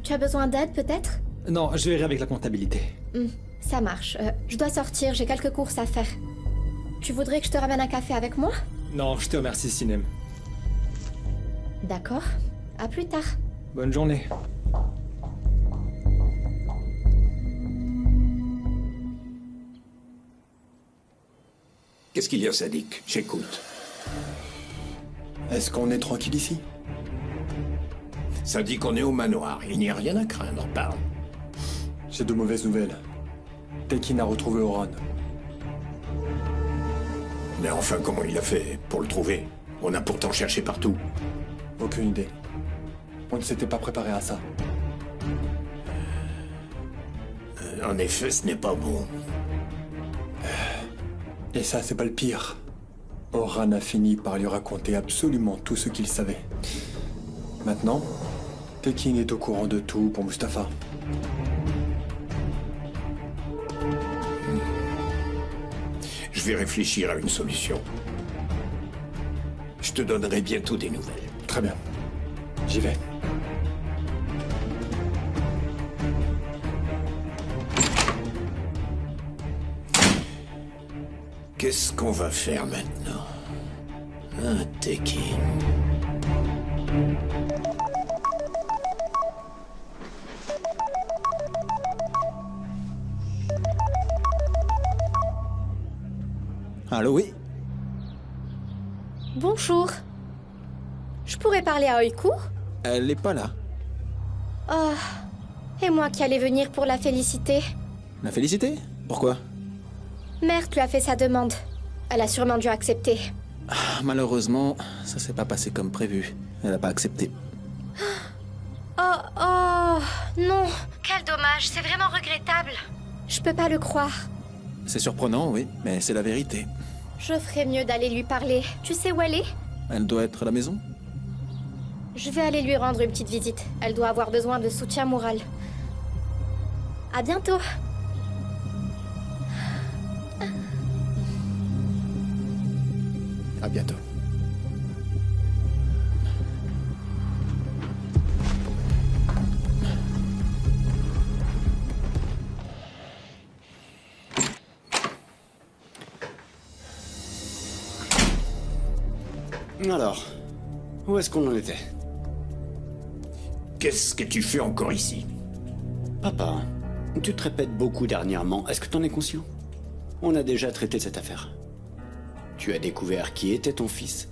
Tu as besoin d'aide, peut-être? Non, je verrai avec la comptabilité. Ça marche. Je dois sortir, j'ai quelques courses à faire. Tu voudrais que je te ramène un café avec moi? Non, je te remercie, Sinem. D'accord. À plus tard. Bonne journée. Qu'est-ce qu'il y a, Sadiq? J'écoute. Est-ce qu'on est tranquille ici? Ça dit qu'on est au manoir. Il n'y a rien à craindre, parle. J'ai de mauvaises nouvelles. Tekin a retrouvé Oran. Mais enfin, comment il a fait pour le trouver? On a pourtant cherché partout. Aucune idée. On ne s'était pas préparé à ça. En effet, ce n'est pas bon. Et ça, c'est pas le pire. Oran a fini par lui raconter absolument tout ce qu'il savait. Maintenant, Tekin est au courant de tout pour Mustapha. Je vais réfléchir à une solution. Je te donnerai bientôt des nouvelles. Très bien. J'y vais. Qu'est-ce qu'on va faire maintenant? Un Tekin. Allô, oui? Bonjour. Je pourrais parler à Oiku? Elle est pas là. Oh. Et moi qui allais venir pour la féliciter. La féliciter? Pourquoi? Mère lui a fait sa demande. Elle a sûrement dû accepter. Malheureusement, ça s'est pas passé comme prévu. Elle a pas accepté. Oh, non. Quel dommage, c'est vraiment regrettable. Je peux pas le croire. C'est surprenant, oui, mais c'est la vérité. Je ferais mieux d'aller lui parler. Tu sais où elle est? Elle doit être à la maison? Je vais aller lui rendre une petite visite. Elle doit avoir besoin de soutien moral. À bientôt. À bientôt. Alors, où est-ce qu'on en était? Qu'est-ce que tu fais encore ici? Papa, tu te répètes beaucoup dernièrement. Est-ce que t'en es conscient? On a déjà traité cette affaire. Tu as découvert qui était ton fils.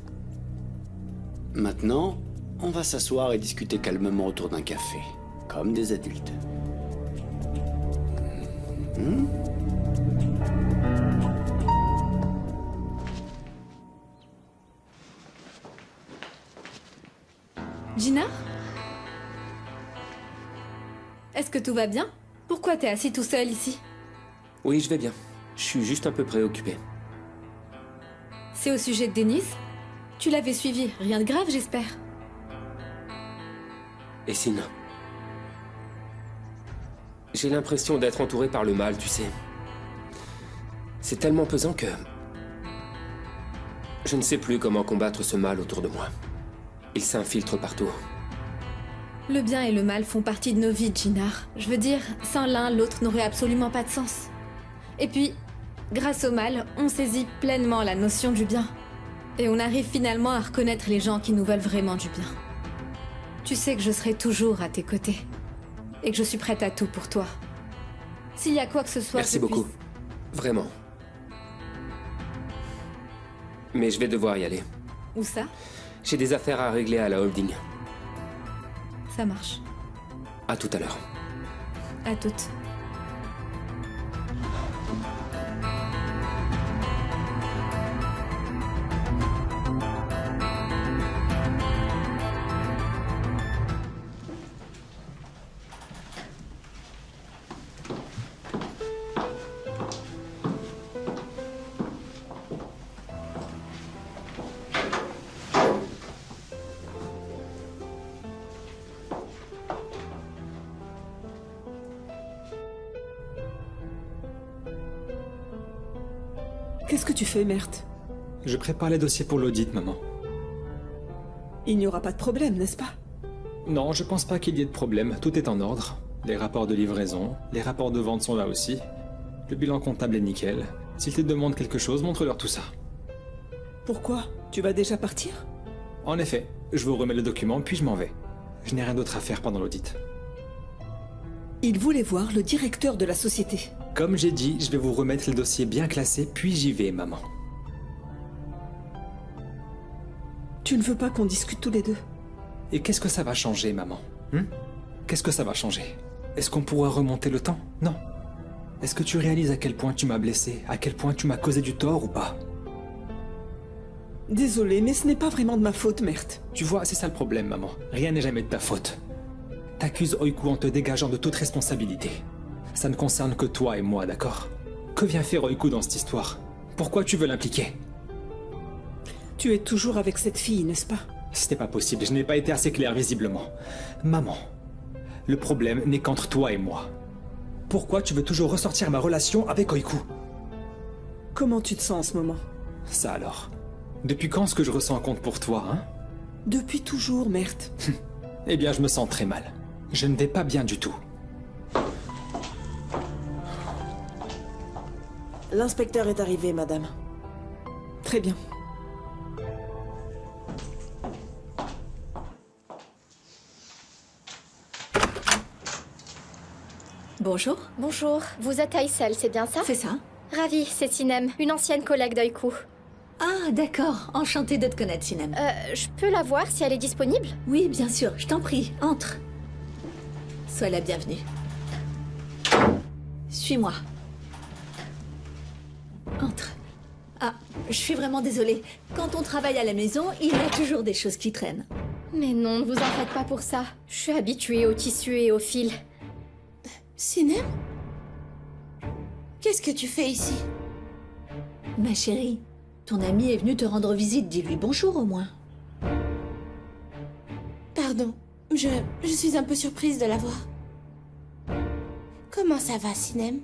Maintenant, on va s'asseoir et discuter calmement autour d'un café, comme des adultes. Gina? Est-ce que tout va bien? Pourquoi t'es assis tout seul ici? Oui, je vais bien. Je suis juste un peu préoccupé. C'est au sujet de Denise? Tu l'avais suivi, rien de grave, j'espère. Et Sin? J'ai l'impression d'être entouré par le mal, tu sais. C'est tellement pesant que... je ne sais plus comment combattre ce mal autour de moi. Il s'infiltre partout. Le bien et le mal font partie de nos vies, Jinar. Je veux dire, sans l'un, l'autre n'aurait absolument pas de sens. Et puis, grâce au mal, on saisit pleinement la notion du bien. Et on arrive finalement à reconnaître les gens qui nous veulent vraiment du bien. Tu sais que je serai toujours à tes côtés. Et que je suis prête à tout pour toi. S'il y a quoi que ce soit... Merci beaucoup. Vraiment. Mais je vais devoir y aller. Où ça? J'ai des affaires à régler à la holding. Ça marche. À tout à l'heure. À toutes. Qu'est-ce que tu fais, Mert? Je prépare les dossiers pour l'audit, maman. Il n'y aura pas de problème, n'est-ce pas? Non, je pense pas qu'il y ait de problème. Tout est en ordre. Les rapports de livraison, les rapports de vente sont là aussi. Le bilan comptable est nickel. S'ils te demandent quelque chose, montre-leur tout ça. Pourquoi? Tu vas déjà partir? En effet, je vous remets le document, puis je m'en vais. Je n'ai rien d'autre à faire pendant l'audit. Il voulait voir le directeur de la société. Comme j'ai dit, je vais vous remettre le dossier bien classé, puis j'y vais, maman. Tu ne veux pas qu'on discute tous les deux? Et qu'est-ce que ça va changer, maman? Qu'est-ce que ça va changer? Est-ce qu'on pourra remonter le temps? Non. Est-ce que tu réalises à quel point tu m'as blessé? À quel point tu m'as causé du tort ou pas? Désolée, mais ce n'est pas vraiment de ma faute, Mert. Tu vois, c'est ça le problème, maman. Rien n'est jamais de ta faute. T'accuses Oiku en te dégageant de toute responsabilité. Ça ne concerne que toi et moi, d'accord? Que vient faire Oiku dans cette histoire? Pourquoi tu veux l'impliquer? Tu es toujours avec cette fille, n'est-ce pas? C'était pas possible, je n'ai pas été assez clair visiblement. Maman, le problème n'est qu'entre toi et moi. Pourquoi tu veux toujours ressortir ma relation avec Oiku? Comment tu te sens en ce moment? Ça alors? Depuis quand ce que je ressens compte pour toi, hein? Depuis toujours, Mert. Eh bien, je me sens très mal. Je ne vais pas bien du tout. L'inspecteur est arrivé, madame. Très bien. Bonjour. Bonjour, vous êtes Aïssel, c'est bien ça? C'est ça. Ravie, c'est Sinem, une ancienne collègue d'Oiku. Ah, d'accord. Enchantée de te connaître, Sinem. Je peux la voir si elle est disponible? Oui, bien sûr. Je t'en prie. Entre. Sois la bienvenue. Suis-moi. Entre. Ah, je suis vraiment désolée. Quand on travaille à la maison, il y a toujours des choses qui traînent. Mais non, ne vous en faites pas pour ça. Je suis habituée au tissu et au fil. Sinem? Qu'est-ce que tu fais ici? Ma chérie, ton ami est venu te rendre visite. Dis-lui bonjour au moins. Pardon, je suis un peu surprise de la voir. Comment ça va, Sinem?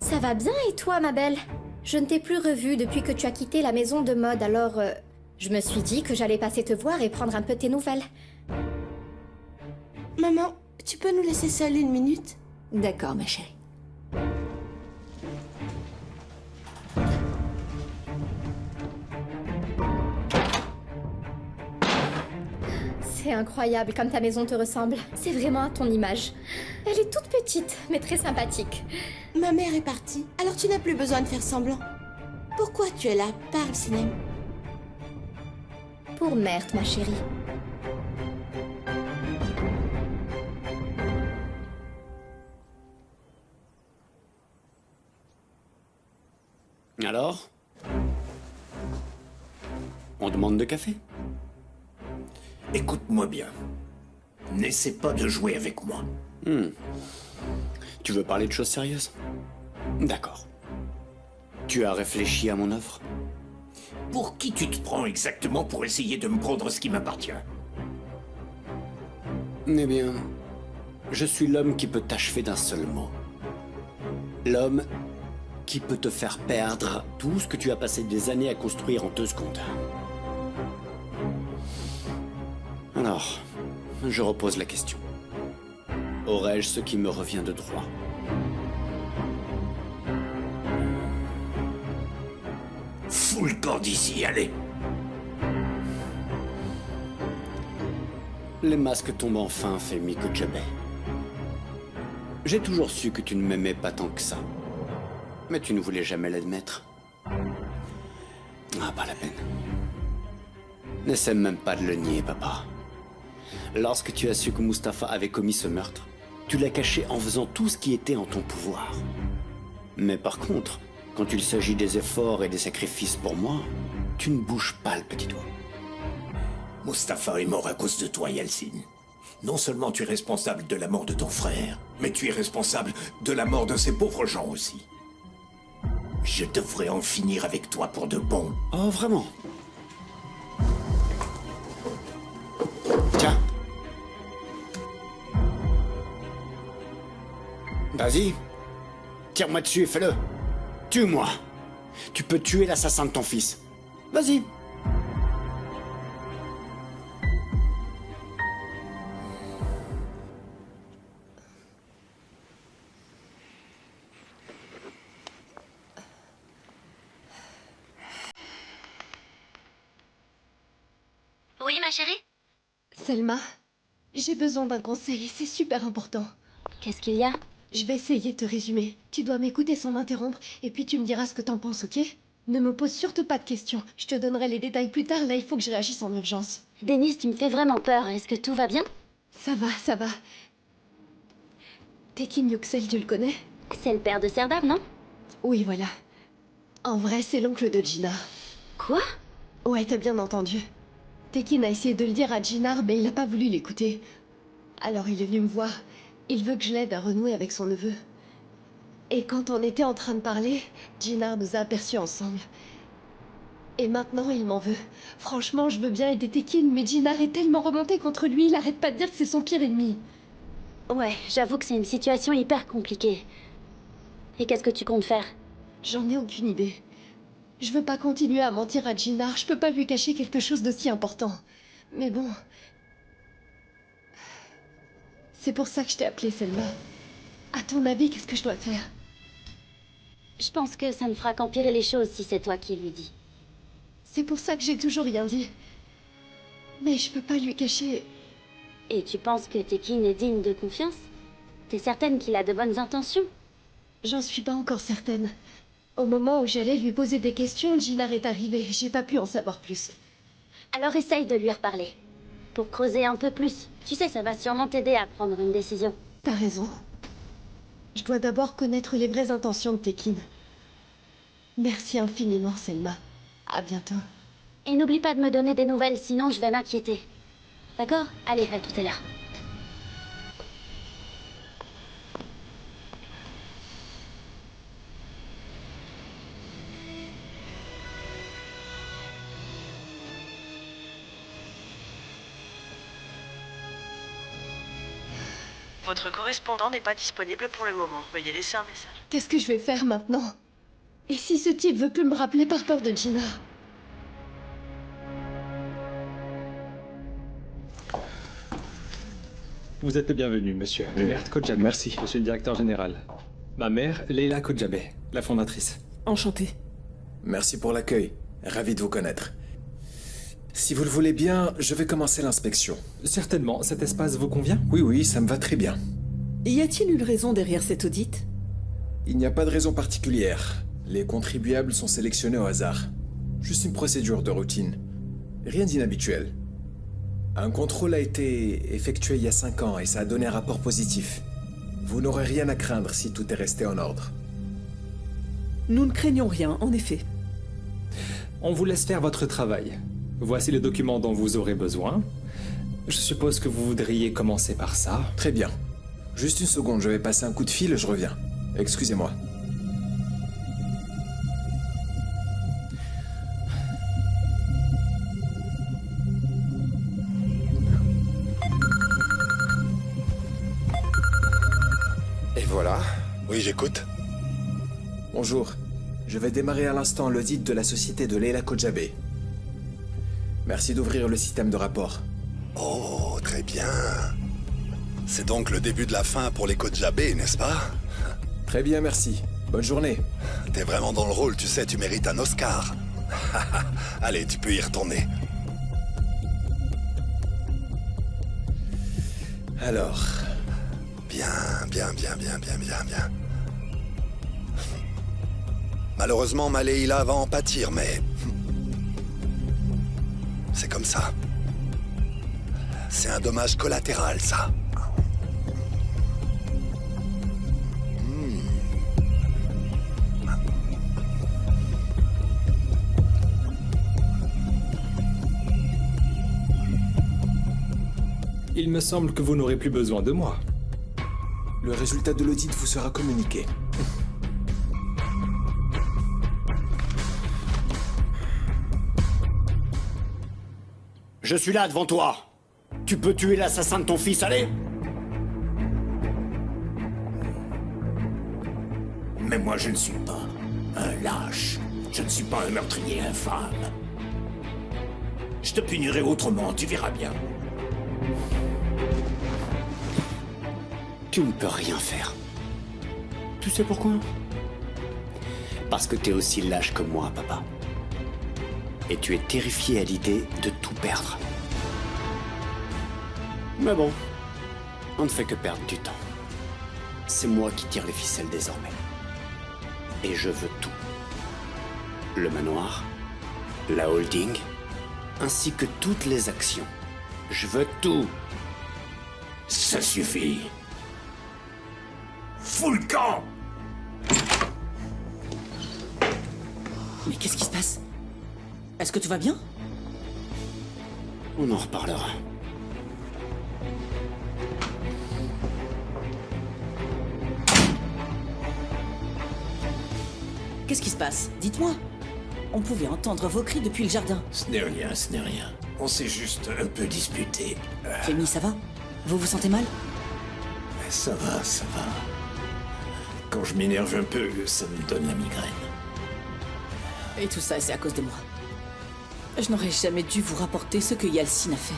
Ça va bien et toi, ma belle? Je ne t'ai plus revue depuis que tu as quitté la maison de mode, alors je me suis dit que j'allais passer te voir et prendre un peu tes nouvelles. Maman, tu peux nous laisser seuls une minute? D'accord, ma chérie. C'est incroyable comme ta maison te ressemble. C'est vraiment à ton image. Elle est toute petite, mais très sympathique. Ma mère est partie, alors tu n'as plus besoin de faire semblant. Pourquoi tu es là? Parle, Sinem. Pour Mert, ma chérie. Alors? On demande de café? Écoute-moi bien. N'essaie pas de jouer avec moi. Tu veux parler de choses sérieuses? D'accord. Tu as réfléchi à mon offre? Pour qui tu te prends exactement pour essayer de me prendre ce qui m'appartient? Eh bien, je suis l'homme qui peut t'achever d'un seul mot. L'homme qui peut te faire perdre tout ce que tu as passé des années à construire en 2 secondes. Alors, je repose la question. Aurais-je ce qui me revient de droit? Fous le camp d'ici, allez! Les masques tombent enfin, Femi Kojabé. J'ai toujours su que tu ne m'aimais pas tant que ça. Mais tu ne voulais jamais l'admettre. Ah, pas la peine. N'essaie même pas de le nier, papa. Lorsque tu as su que Mustapha avait commis ce meurtre, Tu l'as caché en faisant tout ce qui était en ton pouvoir. Mais par contre, quand il s'agit des efforts et des sacrifices pour moi, tu ne bouges pas le petit doigt. Mustapha est mort à cause de toi, Yeltsin. Non seulement tu es responsable de la mort de ton frère, mais tu es responsable de la mort de ces pauvres gens aussi. Je devrais en finir avec toi pour de bon. Oh, vraiment? Tiens. Vas-y. Tire-moi dessus et fais-le. Tue-moi. Tu peux tuer l'assassin de ton fils. Vas-y. Oui, ma chérie? Selma, j'ai besoin d'un conseil, c'est super important. Qu'est-ce qu'il y a? Je vais essayer de te résumer. Tu dois m'écouter sans m'interrompre, et puis tu me diras ce que t'en penses, ok? Ne me pose surtout pas de questions. Je te donnerai les détails plus tard, là il faut que je réagisse en urgence. Denise, tu me fais vraiment peur. Est-ce que tout va bien? Ça va, ça va. Tekin Yüksel, tu le connais? C'est le père de Serdar, non? Oui, voilà. En vrai, c'est l'oncle de Jinar. Quoi? Ouais, t'as bien entendu. Tekin a essayé de le dire à Jinar, mais il n'a pas voulu l'écouter. Alors il est venu me voir. Il veut que je l'aide à renouer avec son neveu. Et quand on était en train de parler, Jinar nous a aperçus ensemble. Et maintenant, il m'en veut. Franchement, je veux bien aider Tekin, mais Jinar est tellement remonté contre lui, il arrête pas de dire que c'est son pire ennemi. Ouais, j'avoue que c'est une situation hyper compliquée. Et qu'est-ce que tu comptes faire? J'en ai aucune idée. Je veux pas continuer à mentir à Jinar, je peux pas lui cacher quelque chose d'aussi important. Mais bon... C'est pour ça que je t'ai appelée, Selma. À ton avis, qu'est-ce que je dois faire? Je pense que ça ne fera qu'empirer les choses si c'est toi qui lui dis. C'est pour ça que j'ai toujours rien dit. Mais je peux pas lui cacher... Et tu penses que Tekin est digne de confiance? T'es certaine qu'il a de bonnes intentions? J'en suis pas encore certaine. Au moment où j'allais lui poser des questions, Jinar est arrivé. J'ai pas pu en savoir plus. Alors essaye de lui reparler. Pour creuser un peu plus. Tu sais, ça va sûrement t'aider à prendre une décision. T'as raison. Je dois d'abord connaître les vraies intentions de Tekin. Merci infiniment, Selma. À bientôt. Et n'oublie pas de me donner des nouvelles, sinon je vais m'inquiéter. D'accord? Allez, à tout à l'heure. Votre correspondant n'est pas disponible pour le moment. Veuillez laisser un message. Qu'est-ce que je vais faire maintenant? Et si ce type veut plus me rappeler par peur de Jinar? Vous êtes le bienvenu, monsieur. Mert Kojabé. Merci. Je suis le directeur général. Ma mère, Leila Kojabé, la fondatrice. Enchanté. Merci pour l'accueil. Ravi de vous connaître. Si vous le voulez bien, je vais commencer l'inspection. Certainement, cet espace vous convient? Oui, ça me va très bien. Y a-t-il une raison derrière cet audit? Il n'y a pas de raison particulière. Les contribuables sont sélectionnés au hasard. Juste une procédure de routine. Rien d'inhabituel. Un contrôle a été effectué il y a 5 ans et ça a donné un rapport positif. Vous n'aurez rien à craindre si tout est resté en ordre. Nous ne craignons rien, en effet. On vous laisse faire votre travail. Voici les documents dont vous aurez besoin. Je suppose que vous voudriez commencer par ça. Très bien. Juste une seconde, je vais passer un coup de fil, je reviens. Excusez-moi. Et voilà. Oui, j'écoute. Bonjour. Je vais démarrer à l'instant l'audit de la société de Leila Kojabé. Merci d'ouvrir le système de rapport. Oh, très bien. C'est donc le début de la fin pour les Kojabé, n'est-ce pas? Très bien, merci. Bonne journée. T'es vraiment dans le rôle, tu sais, tu mérites un Oscar. Allez, tu peux y retourner. Alors... Bien. Malheureusement, ma Leila va en pâtir, mais... C'est comme ça. C'est un dommage collatéral, ça. Il me semble que vous n'aurez plus besoin de moi. Le résultat de l'audit vous sera communiqué. Je suis là devant toi. Tu peux tuer l'assassin de ton fils, allez? Mais moi, je ne suis pas un lâche. Je ne suis pas un meurtrier infâme. Je te punirai autrement, tu verras bien. Tu ne peux rien faire. Tu sais pourquoi? Parce que t'es aussi lâche que moi, papa. Et tu es terrifié à l'idée de tout perdre. Mais bon, on ne fait que perdre du temps. C'est moi qui tire les ficelles désormais. Et je veux tout. Le manoir, la holding, ainsi que toutes les actions. Je veux tout. Ça suffit. Fous le camp! Mais qu'est-ce qui se passe? Est-ce que tout va bien? On en reparlera. Qu'est-ce qui se passe? Dites-moi. On pouvait entendre vos cris depuis le jardin. Ce n'est rien, ce n'est rien. On s'est juste un peu disputé. Femi, ça va? Vous vous sentez mal? Ça va, ça va. Quand je m'énerve un peu, ça me donne la migraine. Et tout ça, c'est à cause de moi. Je n'aurais jamais dû vous rapporter ce que Yalcin a fait.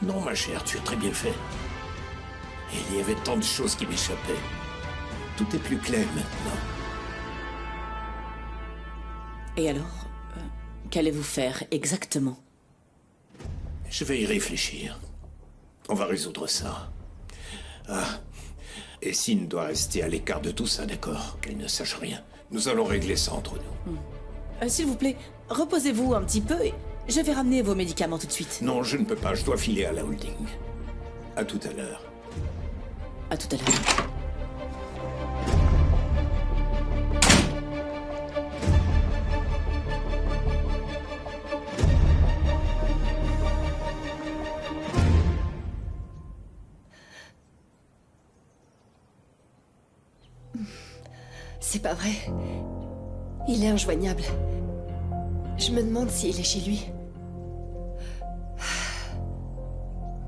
Non, ma chère, tu as très bien fait. Il y avait tant de choses qui m'échappaient. Tout est plus clair maintenant. Et alors, qu'allez-vous faire exactement? Je vais y réfléchir. On va résoudre ça. Ah, et Sin doit rester à l'écart de tout ça, d'accord? Qu'elle ne sache rien. Nous allons régler ça entre nous. S'il vous plaît, reposez-vous un petit peu et je vais ramener vos médicaments tout de suite. Non, je ne peux pas. Je dois filer à la holding. À tout à l'heure. À tout à l'heure. C'est pas vrai. Il est injoignable. Je me demande s'il est chez lui.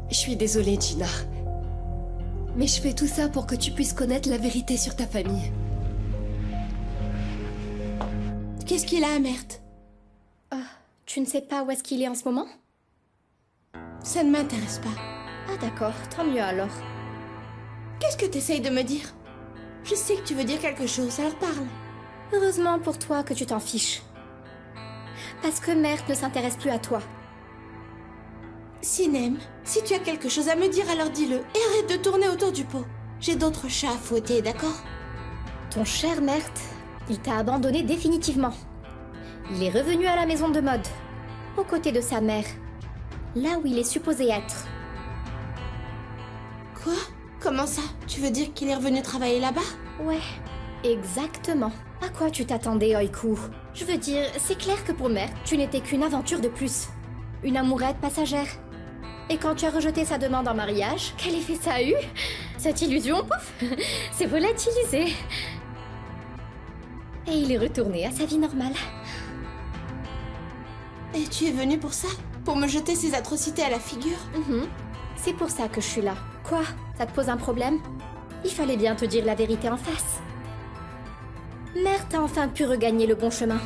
Je suis désolée, Gina. Mais je fais tout ça pour que tu puisses connaître la vérité sur ta famille. Qu'est-ce qu'il a, Mert? Tu ne sais pas où est-ce qu'il est en ce moment? Ça ne m'intéresse pas. Ah d'accord, tant mieux alors. Qu'est-ce que t'essayes de me dire? Je sais que tu veux dire quelque chose, alors parle. Heureusement pour toi que tu t'en fiches. Parce que Mert ne s'intéresse plus à toi. Sinem, si tu as quelque chose à me dire, alors dis-le. Et arrête de tourner autour du pot. J'ai d'autres chats à fouetter, d'accord? Ton cher Mert, il t'a abandonné définitivement. Il est revenu à la maison de mode, aux côtés de sa mère, là où il est supposé être. Quoi? Comment ça? Tu veux dire qu'il est revenu travailler là-bas? Ouais, exactement. À quoi tu t'attendais, Oiku? Je veux dire, c'est clair que pour Mert, tu n'étais qu'une aventure de plus. Une amourette passagère. Et quand tu as rejeté sa demande en mariage, quel effet ça a eu? Cette illusion, pouf, s'est volatilisée. Et il est retourné à sa vie normale. Et tu es venu pour ça? Pour me jeter ces atrocités à la figure? C'est pour ça que je suis là. Quoi? Ça te pose un problème? Il fallait bien te dire la vérité en face. Mert a enfin pu regagner le bon chemin.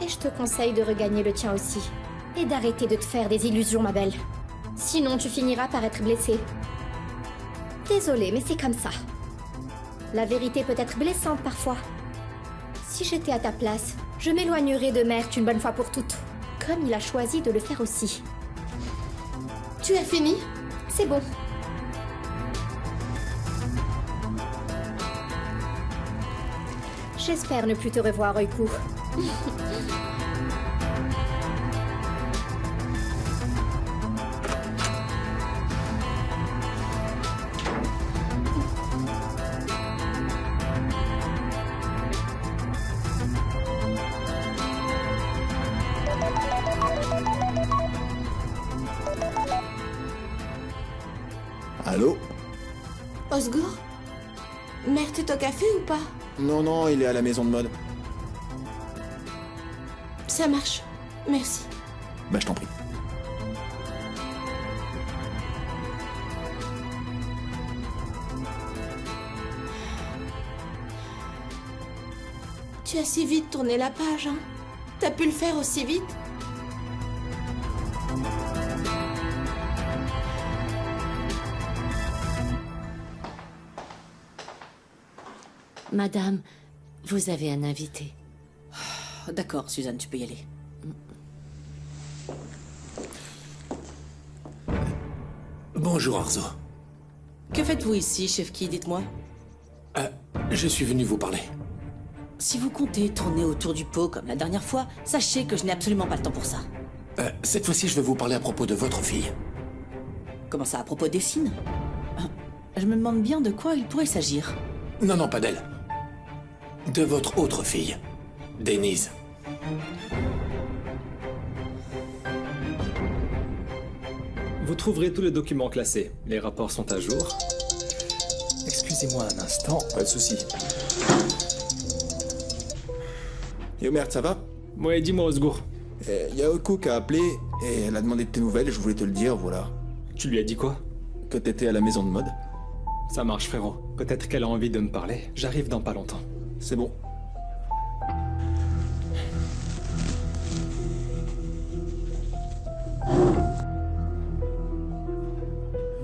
Et je te conseille de regagner le tien aussi. Et d'arrêter de te faire des illusions, ma belle. Sinon, tu finiras par être blessée. Désolée, mais c'est comme ça. La vérité peut être blessante parfois. Si j'étais à ta place, je m'éloignerais de Mert une bonne fois pour toutes. Comme il a choisi de le faire aussi. Tu as fini? C'est bon. J'espère ne plus te revoir, Oiku. Osgour? Mert est au café ou pas? Non, non, il est à la maison de mode. Ça marche. Merci. Bah, je t'en prie. Tu as si vite tourné la page, hein? T'as pu le faire aussi vite? Madame, vous avez un invité. D'accord, Suzanne, tu peux y aller. Bonjour, Arzo. Que faites-vous ici, chef Key, dites-moi? Je suis venu vous parler. Si vous comptez tourner autour du pot comme la dernière fois, sachez que je n'ai absolument pas le temps pour ça. Cette fois-ci, je vais vous parler à propos de votre fille. Comment ça, à propos des signes? Je me demande bien de quoi il pourrait s'agir. Non, non, pas d'elle. De votre autre fille, Denise. Vous trouverez tous les documents classés. Les rapports sont à jour. Excusez-moi un instant. Pas de souci. Yo merde, ça va? Ouais, dis-moi, Osgour. Y a Oku qui a appelé et elle a demandé de tes nouvelles, je voulais te le dire, voilà. Tu lui as dit quoi? Que t'étais à la maison de mode. Ça marche, frérot. Peut-être qu'elle a envie de me parler. J'arrive dans pas longtemps. C'est bon.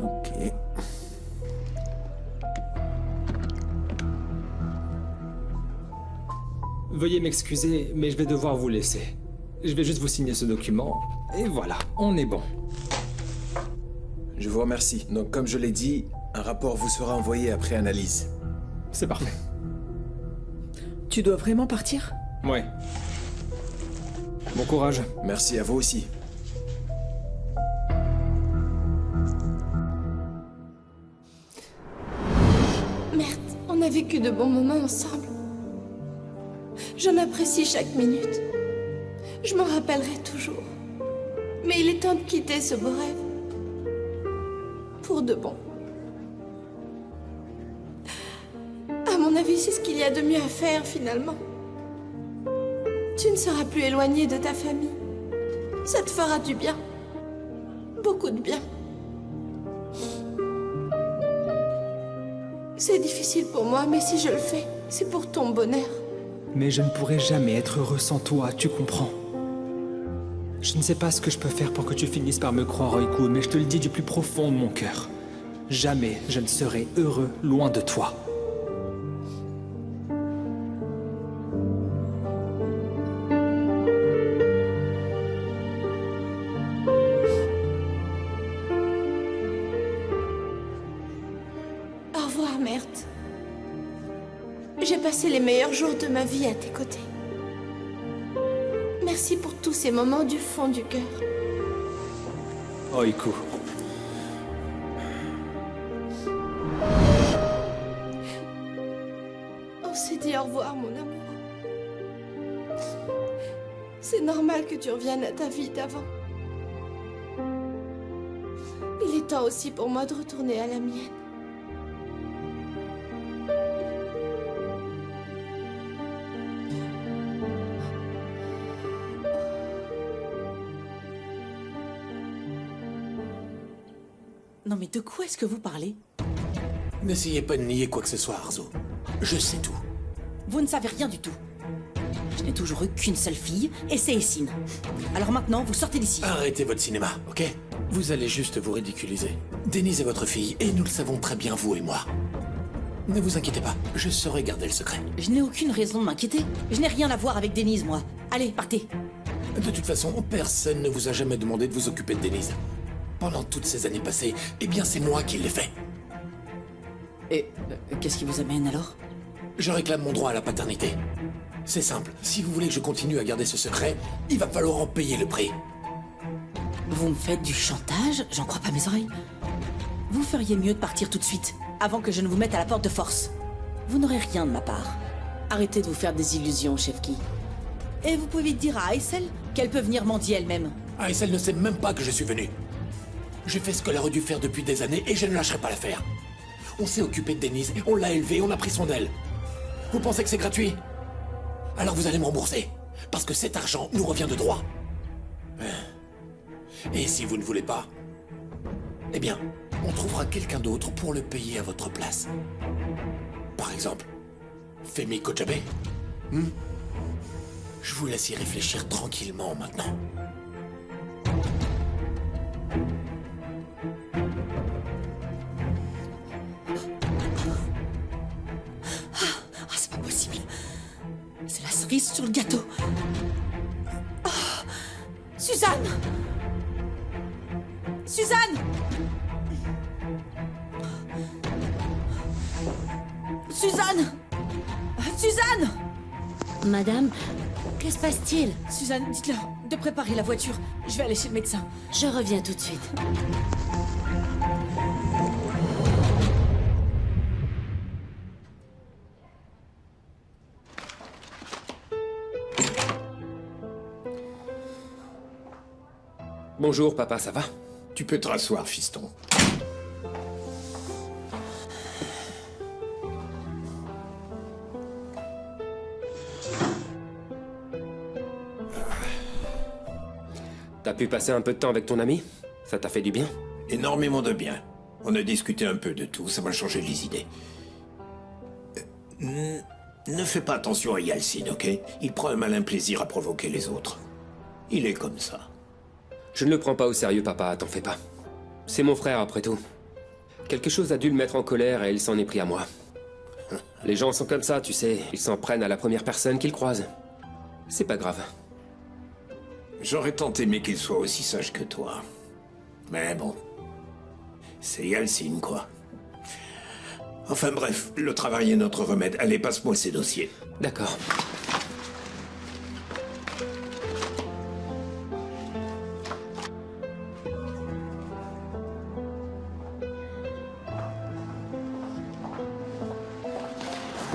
Ok. Veuillez m'excuser, mais je vais devoir vous laisser. Je vais juste vous signer ce document, et voilà, on est bon. Je vous remercie. Donc, comme je l'ai dit, un rapport vous sera envoyé après analyse. C'est parfait. Tu dois vraiment partir? Ouais. Bon courage. Merci à vous aussi. Merde, on a vécu de bons moments ensemble. J'en apprécie chaque minute. Je m'en rappellerai toujours. Mais il est temps de quitter ce beau rêve. Pour de bon. À mon avis, c'est ce qu'il y a de mieux à faire, finalement. Tu ne seras plus éloigné de ta famille. Ça te fera du bien. Beaucoup de bien. C'est difficile pour moi, mais si je le fais, c'est pour ton bonheur. Mais je ne pourrai jamais être heureux sans toi, tu comprends? Je ne sais pas ce que je peux faire pour que tu finisses par me croire, Oiku, mais je te le dis du plus profond de mon cœur. Jamais je ne serai heureux loin de toi. Au revoir, Mert. J'ai passé les meilleurs jours de ma vie à tes côtés. Merci pour tous ces moments du fond du cœur. Oiku. On s'est dit au revoir, mon amour. C'est normal que tu reviennes à ta vie d'avant. Il est temps aussi pour moi de retourner à la mienne. Non mais de quoi est-ce que vous parlez? N'essayez pas de nier quoi que ce soit, Arzo. Je sais tout. Vous ne savez rien du tout. Je n'ai toujours eu qu'une seule fille, et c'est Essine. Alors maintenant, vous sortez d'ici. Arrêtez votre cinéma, ok? Vous allez juste vous ridiculiser. Denise est votre fille, et nous le savons très bien, vous et moi. Ne vous inquiétez pas, je saurai garder le secret. Je n'ai aucune raison de m'inquiéter. Je n'ai rien à voir avec Denise, moi. Allez, partez. De toute façon, personne ne vous a jamais demandé de vous occuper de Denise. Pendant toutes ces années passées, eh bien c'est moi qui l'ai fait. Et qu'est-ce qui vous amène alors? Je réclame mon droit à la paternité. C'est simple, si vous voulez que je continue à garder ce secret, il va falloir en payer le prix. Vous me faites du chantage? J'en crois pas mes oreilles. Vous feriez mieux de partir tout de suite, avant que je ne vous mette à la porte de force. Vous n'aurez rien de ma part. Arrêtez de vous faire des illusions, Chef Key. Et vous pouvez dire à Aysel qu'elle peut venir mendier elle-même. Aysel ne sait même pas que je suis venu. J'ai fait ce qu'elle aurait dû faire depuis des années et je ne lâcherai pas l'affaire. On s'est occupé de Denise, on l'a élevée, on a pris soin d'elle. Vous pensez que c'est gratuit? Alors vous allez me rembourser. Parce que cet argent nous revient de droit. Et si vous ne voulez pas, eh bien, on trouvera quelqu'un d'autre pour le payer à votre place. Par exemple, Femi Kojabe. Je vous laisse y réfléchir tranquillement maintenant. Ah, c'est pas possible. C'est la cerise sur le gâteau. Oh, Suzanne! Suzanne! Suzanne! Suzanne! Madame, que se passe-t-il? Suzanne, dites-leur de préparer la voiture. Je vais aller chez le médecin. Je reviens tout de suite. Bonjour, papa, ça va? Tu peux te rasseoir, fiston. T'as pu passer un peu de temps avec ton ami? Ça t'a fait du bien? Énormément de bien. On a discuté un peu de tout, ça m'a changé les idées. Ne fais pas attention à Yalcin, ok? Il prend un malin plaisir à provoquer les autres. Il est comme ça. Je ne le prends pas au sérieux, papa, t'en fais pas. C'est mon frère, après tout. Quelque chose a dû le mettre en colère et il s'en est pris à moi. Les gens sont comme ça, tu sais. Ils s'en prennent à la première personne qu'ils croisent. C'est pas grave. J'aurais tant aimé qu'il soit aussi sage que toi. Mais bon. C'est Yalcin, quoi. Enfin bref, le travail est notre remède. Allez, passe-moi ces dossiers. D'accord.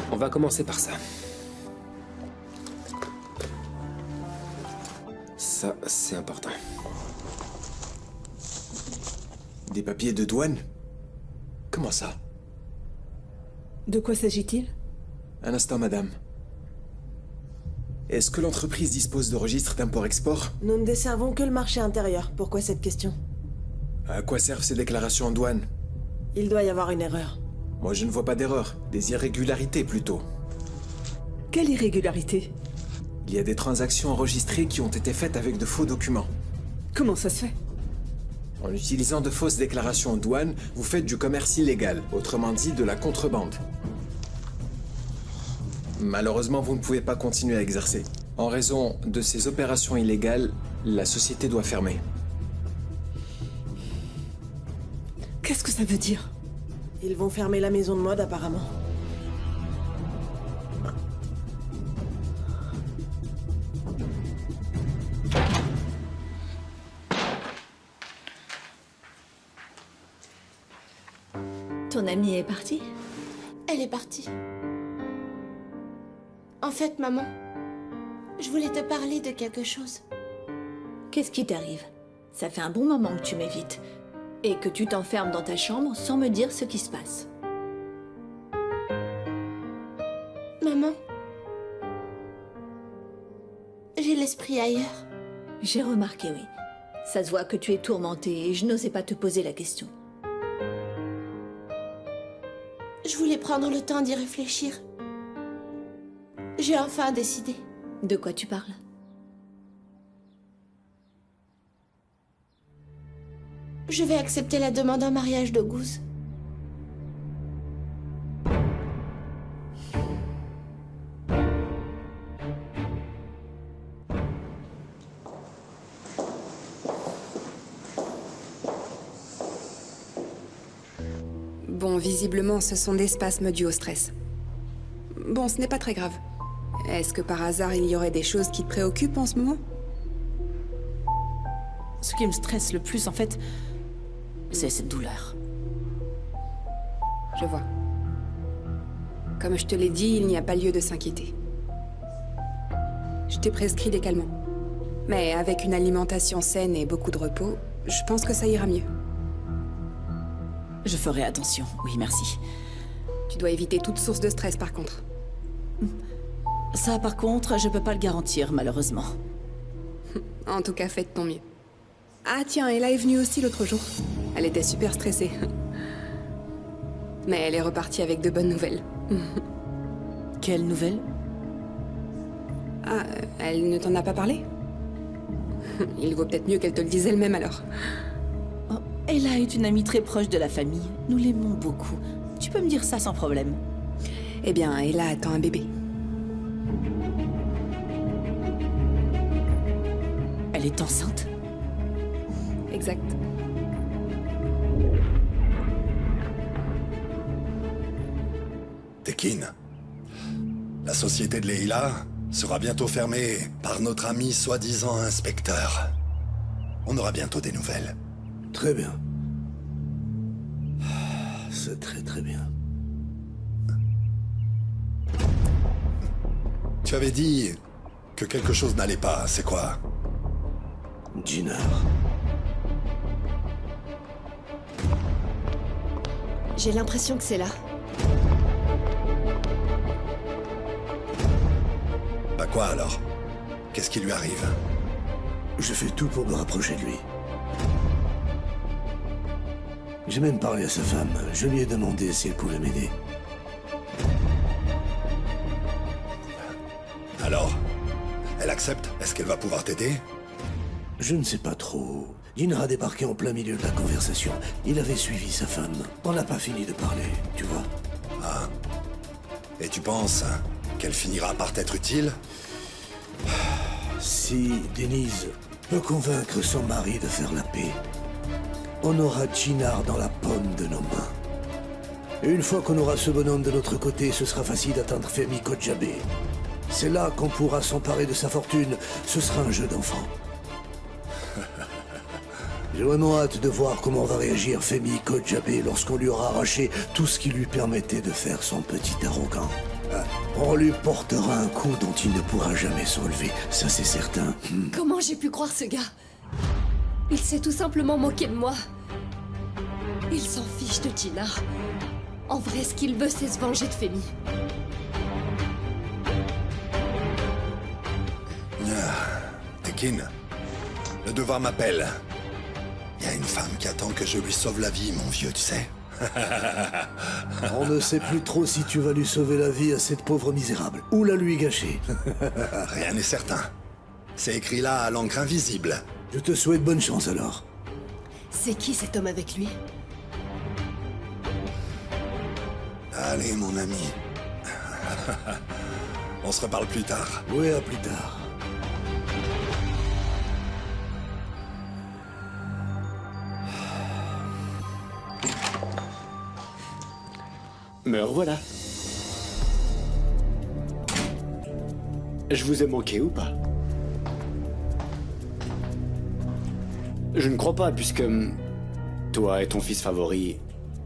On va commencer par ça. Ça, c'est important. Des papiers de douane? Comment ça? De quoi s'agit-il? Un instant, madame. Est-ce que l'entreprise dispose de registres d'import-export? Nous ne desservons que le marché intérieur. Pourquoi cette question? À quoi servent ces déclarations en douane? Il doit y avoir une erreur. Moi, je ne vois pas d'erreur. Des irrégularités, plutôt. Quelle irrégularité? Il y a des transactions enregistrées qui ont été faites avec de faux documents. Comment ça se fait? En utilisant de fausses déclarations en douane, vous faites du commerce illégal, autrement dit de la contrebande. Malheureusement, vous ne pouvez pas continuer à exercer. En raison de ces opérations illégales, la société doit fermer. Qu'est-ce que ça veut dire? Ils vont fermer la maison de mode, apparemment. Ton amie est partie? Elle est partie. En fait, maman, je voulais te parler de quelque chose. Qu'est-ce qui t'arrive? Ça fait un bon moment que tu m'évites. Et que tu t'enfermes dans ta chambre sans me dire ce qui se passe. Maman, j'ai l'esprit ailleurs. J'ai remarqué, oui. Ça se voit que tu es tourmentée et je n'osais pas te poser la question. Je voulais prendre le temps d'y réfléchir. J'ai enfin décidé. De quoi tu parles? Je vais accepter la demande en mariage de Goose. Bon, visiblement, ce sont des spasmes dus au stress. Bon, ce n'est pas très grave. Est-ce que par hasard, il y aurait des choses qui te préoccupent en ce moment? Ce qui me stresse le plus, en fait, c'est cette douleur. Je vois. Comme je te l'ai dit, il n'y a pas lieu de s'inquiéter. Je t'ai prescrit des calmants. Mais avec une alimentation saine et beaucoup de repos, je pense que ça ira mieux. Je ferai attention, oui, merci. Tu dois éviter toute source de stress, par contre. Ça, par contre, je peux pas le garantir, malheureusement. En tout cas, fais de ton mieux. Ah tiens, Ella est venue aussi l'autre jour. Elle était super stressée. Mais elle est repartie avec de bonnes nouvelles. Quelles nouvelles? Ah, elle ne t'en a pas parlé? Il vaut peut-être mieux qu'elle te le dise elle-même alors. Oh, Ella est une amie très proche de la famille. Nous l'aimons beaucoup. Tu peux me dire ça sans problème. Eh bien, Ella attend un bébé. Elle est enceinte? Exact. Tekin, la société de Leila sera bientôt fermée par notre ami soi-disant inspecteur. On aura bientôt des nouvelles. Très bien. C'est très très bien. Tu avais dit que quelque chose n'allait pas, c'est quoi? Jinar. J'ai l'impression que c'est là. Bah quoi alors? Qu'est-ce qui lui arrive? Je fais tout pour me rapprocher de lui. J'ai même parlé à sa femme. Je lui ai demandé si elle pouvait m'aider. Alors? Elle accepte? Est-ce qu'elle va pouvoir t'aider? Je ne sais pas trop. Jinar a débarqué en plein milieu de la conversation. Il avait suivi sa femme. On n'a pas fini de parler, tu vois. Ah. Et tu penses qu'elle finira par t'être utile? Si Denise peut convaincre son mari de faire la paix, on aura Jinar dans la paume de nos mains. Et une fois qu'on aura ce bonhomme de notre côté, ce sera facile d'atteindre Femi Kojabe. C'est là qu'on pourra s'emparer de sa fortune. Ce sera un jeu d'enfant. J'ai vraiment hâte de voir comment va réagir Femi Kojabe lorsqu'on lui aura arraché tout ce qui lui permettait de faire son petit arrogant. On lui portera un coup dont il ne pourra jamais se relever, ça c'est certain. Comment j'ai pu croire ce gars? Il s'est tout simplement moqué de moi. Il s'en fiche de Jinar. En vrai, ce qu'il veut, c'est se venger de Femi. Tekin, le devoir m'appelle. Il y a une femme qui attend que je lui sauve la vie, mon vieux, tu sais. On ne sait plus trop si tu vas lui sauver la vie à cette pauvre misérable, ou la lui gâcher. Rien n'est certain. C'est écrit là à l'encre invisible. Je te souhaite bonne chance alors. C'est qui cet homme avec lui? Allez, mon ami. On se reparle plus tard. Oui, à plus tard. Me revoilà. Je vous ai manqué ou pas? Je ne crois pas, puisque toi et ton fils favori,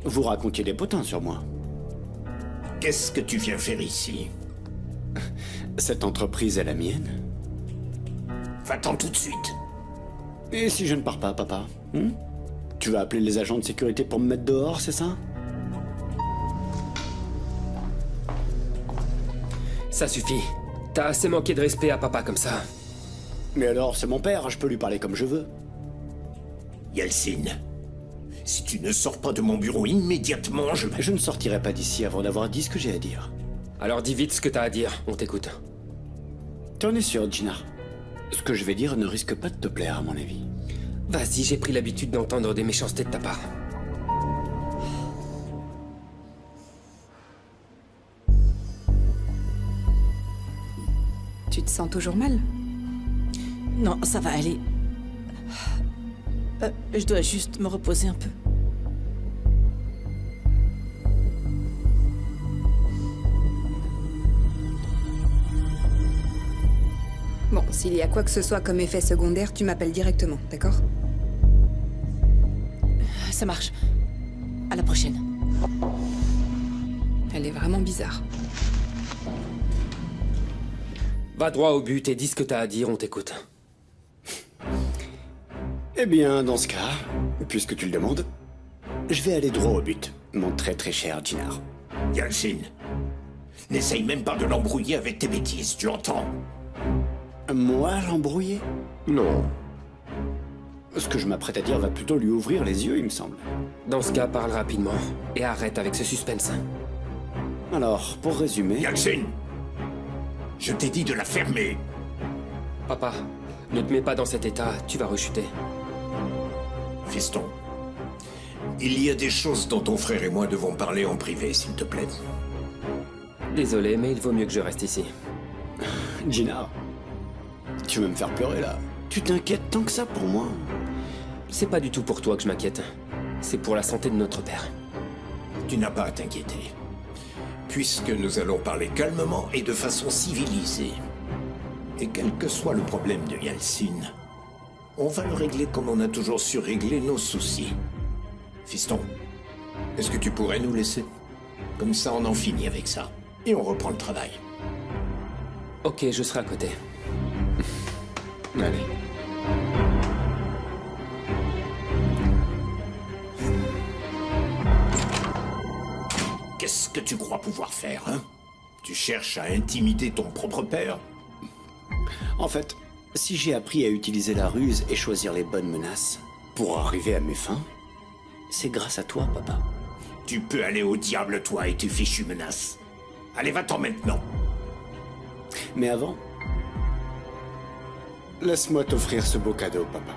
vous racontiez des potins sur moi. Qu'est-ce que tu viens faire ici? Cette entreprise est la mienne. Va-t'en tout de suite. Et si je ne pars pas, papa? Tu vas appeler les agents de sécurité pour me mettre dehors, c'est ça? Ça suffit. T'as assez manqué de respect à papa comme ça. Mais alors, c'est mon père, je peux lui parler comme je veux. Yeltsin, si tu ne sors pas de mon bureau immédiatement, Je ne sortirai pas d'ici avant d'avoir dit ce que j'ai à dire. Alors dis vite ce que t'as à dire, on t'écoute. Tu en es sûr, Jinar? Ce que je vais dire ne risque pas de te plaire, à mon avis. Vas-y, j'ai pris l'habitude d'entendre des méchancetés de ta part. Tu te sens toujours mal? Non, ça va aller. Je dois juste me reposer un peu. Bon, s'il y a quoi que ce soit comme effet secondaire, tu m'appelles directement, d'accord? Ça marche. À la prochaine. Elle est vraiment bizarre. Va droit au but et dis ce que t'as à dire, on t'écoute. Eh bien, dans ce cas, puisque tu le demandes, Je vais aller droit au but, mon très très cher Jinar. Yalcin, n'essaye même pas de l'embrouiller avec tes bêtises, tu entends? Moi, l'embrouiller? Non. Ce que je m'apprête à dire va plutôt lui ouvrir les yeux, il me semble. Dans ce cas, parle rapidement. Et arrête avec ce suspense. Alors, pour résumer... Yalcin, je t'ai dit de la fermer. Papa, ne te mets pas dans cet état, tu vas rechuter. Fiston, il y a des choses dont ton frère et moi devons parler en privé, s'il te plaît. Désolé, mais il vaut mieux que je reste ici. Jinar, tu veux me faire pleurer, là? Tu t'inquiètes tant que ça pour moi? C'est pas du tout pour toi que je m'inquiète. C'est pour la santé de notre père. Tu n'as pas à t'inquiéter. Puisque nous allons parler calmement et de façon civilisée. Et quel que soit le problème de Yalcin, on va le régler comme on a toujours su régler nos soucis. Fiston, est-ce que tu pourrais nous laisser? Comme ça, on en finit avec ça. Et on reprend le travail. Ok, je serai à côté. Allez. Qu'est-ce que tu crois pouvoir faire, hein? Tu cherches à intimider ton propre père? En fait, si j'ai appris à utiliser la ruse et choisir les bonnes menaces pour arriver à mes fins, c'est grâce à toi, papa. Tu peux aller au diable, toi, et tes fichues menaces. Allez, va-t'en maintenant. Mais avant, laisse-moi t'offrir ce beau cadeau, papa.